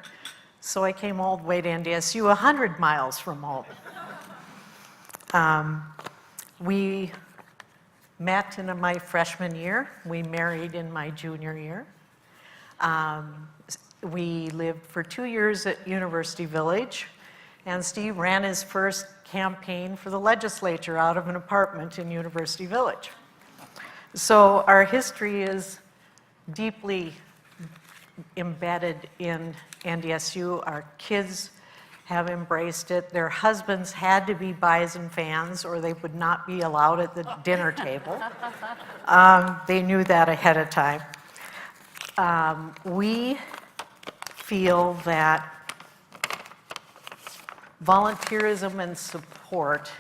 So I came all the way to NDSU, 100 miles from home. We met in my freshman year. We married in my junior year. We lived for 2 years at University Village, and Steve ran his first campaign for the legislature out of an apartment in University Village. So our history is deeply embedded in NDSU. Our kids have embraced it. Their husbands had to be Bison fans or they would not be allowed at the dinner table. They knew that ahead of time. We feel that volunteerism and support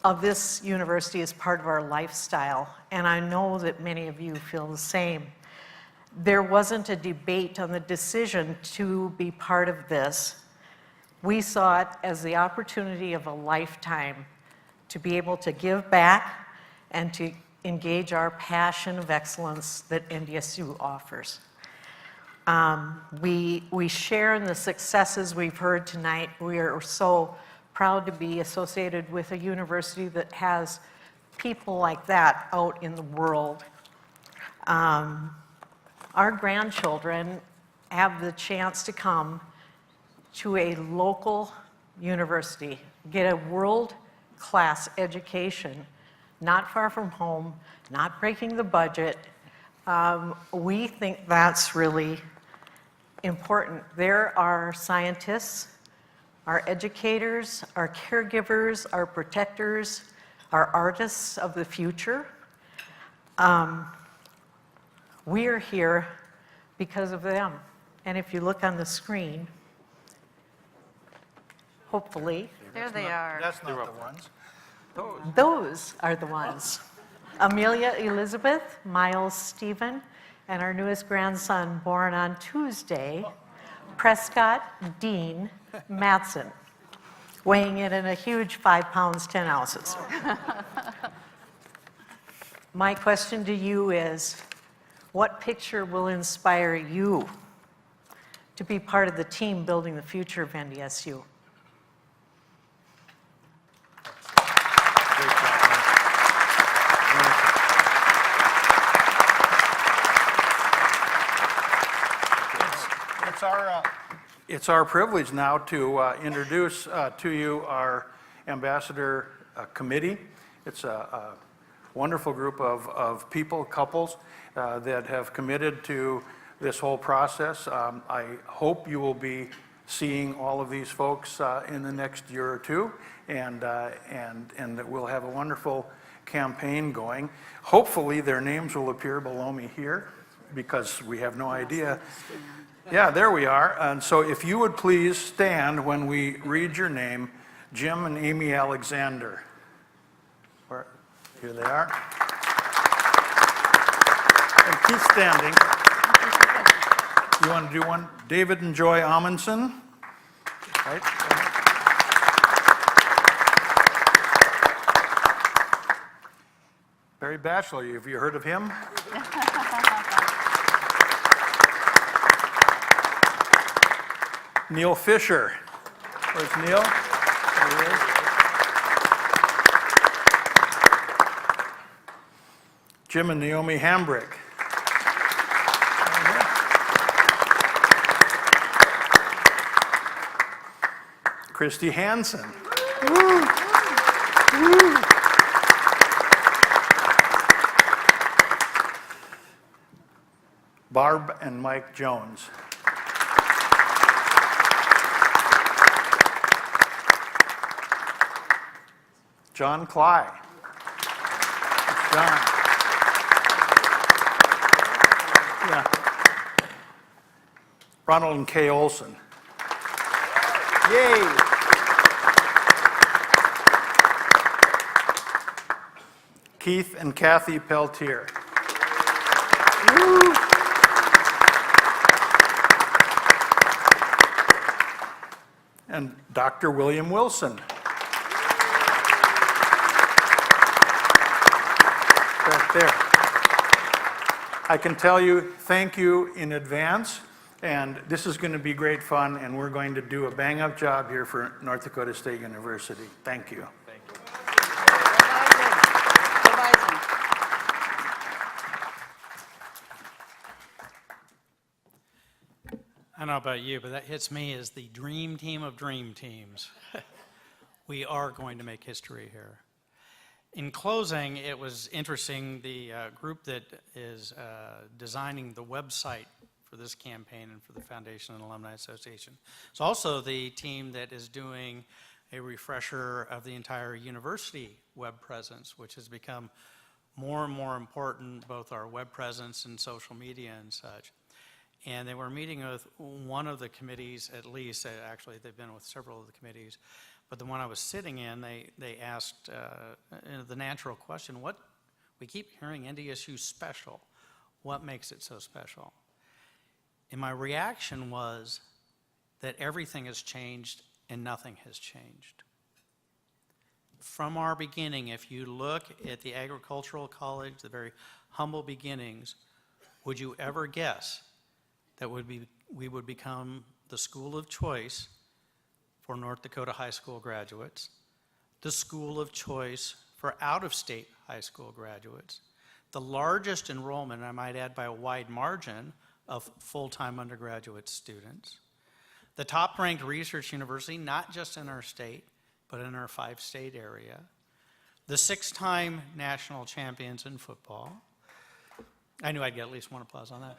of this university is part of our lifestyle, and I know that many of you feel the same. There wasn't a debate on the decision to be part of this. We saw it as the opportunity of a lifetime to be able to give back and to engage our passion of excellence that NDSU offers. We share in the successes we've heard tonight. We are so proud to be associated with a university that has people like that out in the world. Our grandchildren have the chance to come to a local university, get a world-class education, not far from home, not breaking the budget. We think that's really important. There are scientists, our educators, our caregivers, our protectors, our artists of the future. We are here because of them. And if you look on the screen, hopefully. There they are. That's not the ones. Those are the ones. Amelia Elizabeth, Miles Stephen, and our newest grandson born on Tuesday, Prescott Dean Matson, weighing in at a huge 5 pounds, 10 ounces. My question to you is, what picture will inspire you to be part of the team building the future of NDSU? It's our privilege now to introduce to you our ambassador committee. It's a wonderful group of people, couples, that have committed to this whole process. I hope you will be seeing all of these folks in the next year or two, and that we'll have a wonderful campaign going. Hopefully their names will appear below me here, because we have no idea. Yeah, there we are. And so if you would please stand when we read your name, Jim and Amy Alexander. Here they are. And keep standing. You want to do one? David and Joy Amundsen. Right. Barry Batchelor, have you heard of him? Neil Fisher. Where's Neil? There he is. Jim and Naomi Hambrick. Kristi Hansen. Barb and Mike Jones. John Cly. John. Yeah. Ronald and Kay Olson. Yay. Keith and Kathy Peltier. Woo. And Dr. William Wilson. Back there. I can tell you thank you in advance, and this is going to be great fun, and we're going to do a bang-up job here for North Dakota State University. Thank you. Thank you. I don't know about you, but that hits me as the dream team of dream teams. We are going to make history here. In closing, it was interesting, the group that is designing the website for this campaign and for the Foundation and Alumni Association. It's also the team that is doing a refresher of the entire university web presence, which has become more and more important, both our web presence and social media and such. And they were meeting with one of the committees, at least, actually they've been with several of the committees, but the one I was sitting in, they asked the natural question, we keep hearing NDSU special, what makes it so special? And my reaction was that everything has changed and nothing has changed. From our beginning, if you look at the agricultural college, the very humble beginnings, would you ever guess that we would become the school of choice for North Dakota high school graduates, the school of choice for out-of-state high school graduates, the largest enrollment, I might add by a wide margin, of full-time undergraduate students, the top-ranked research university, not just in our state, but in our 5-state area, the 6-time national champions in football. I knew I'd get at least one applause on that.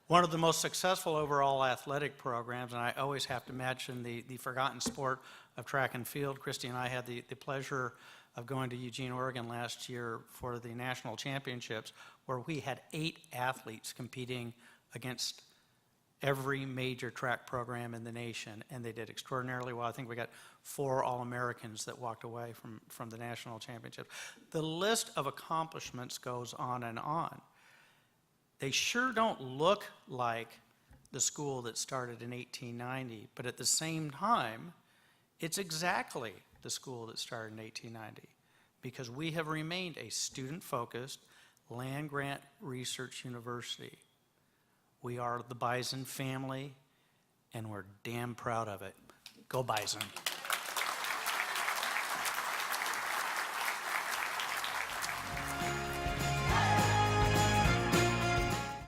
One of the most successful overall athletic programs, and I always have to mention the forgotten sport of track and field. Kristi and I had the pleasure of going to Eugene, Oregon last year for the national championships, where we had 8 athletes competing against every major track program in the nation, and they did extraordinarily well. I think we got 4 All-Americans that walked away from the national championship. The list of accomplishments goes on and on. They sure don't look like the school that started in 1890, but at the same time, it's exactly the school that started in 1890, because we have remained a student-focused, land-grant research university. We are the Bison family, and we're damn proud of it. Go Bison.